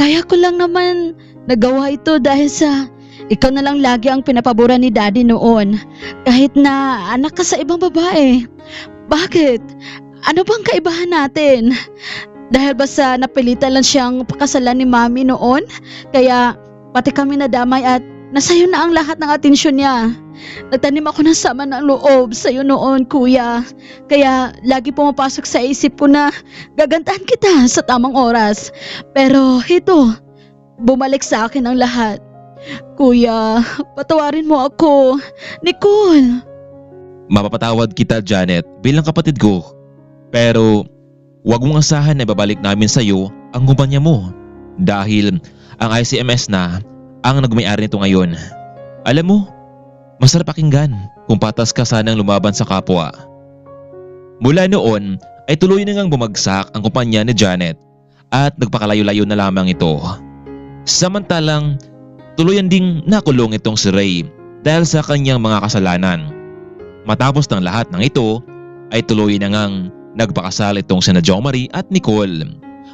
Kaya ko lang naman nagawa ito dahil sa ikaw na lang lagi ang pinapabura ni Daddy noon. Kahit na anak ka sa ibang babae. Bakit? Ano bang kaibahan natin? Dahil ba sa napilitan lang siyang pakasalan ni Mami noon? Kaya pati kami nadamay at nasayo na ang lahat ng atensyon niya. Nagtanim ako ng sama ng loob sa'yo noon, kuya. Kaya lagi pumapasok sa isip ko na gagantahan kita sa tamang oras. Pero ito, bumalik sa akin ang lahat. Kuya, patawarin mo ako. Nicole! Mapapatawad kita, Janet, bilang kapatid ko. Pero huwag mong asahan na ibabalik namin sa iyo ang kumpanya mo dahil ang ICMS na ang nagmay-ari nito ngayon. Alam mo, masarap pakinggan kung patas ka sanang lumaban sa kapwa. Mula noon ay tuloy na ngang bumagsak ang kumpanya ni Janet at nagpakalayo-layo na lamang ito. Samantalang tuluyan ding nakulong itong si Ray dahil sa kanyang mga kasalanan. Matapos ng lahat ng ito ay tuloy na ngang nagpakasal itong sina Jo Marie at Nicole.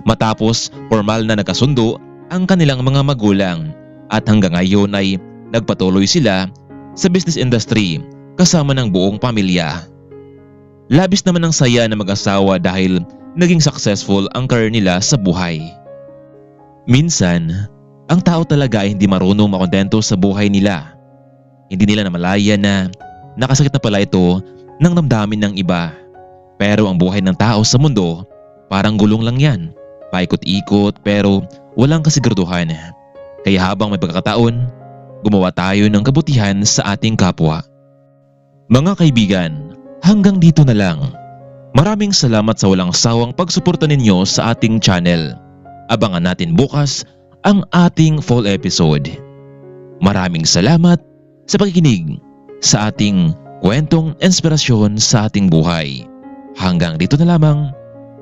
Matapos formal na nagkasundo ang kanilang mga magulang at hanggang ngayon ay nagpatuloy sila sa business industry kasama ng buong pamilya. Labis naman ang saya ng mag-asawa dahil naging successful ang career nila sa buhay. Minsan, ang tao talaga ay hindi marunong makontento sa buhay nila. Hindi nila namalaya na nakasakit na pala ito ng damdamin ng iba. Pero ang buhay ng tao sa mundo, parang gulong lang yan. Paikot-ikot pero walang kasiguraduhan. Kaya habang may pagkakataon, gumawa tayo ng kabutihan sa ating kapwa. Mga kaibigan, hanggang dito na lang. Maraming salamat sa walang sawang pagsuporta ninyo sa ating channel. Abangan natin bukas ang ating full episode. Maraming salamat sa pakikinig sa ating kwentong inspirasyon sa ating buhay. Hanggang dito na lamang.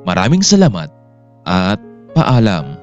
Maraming salamat at paalam.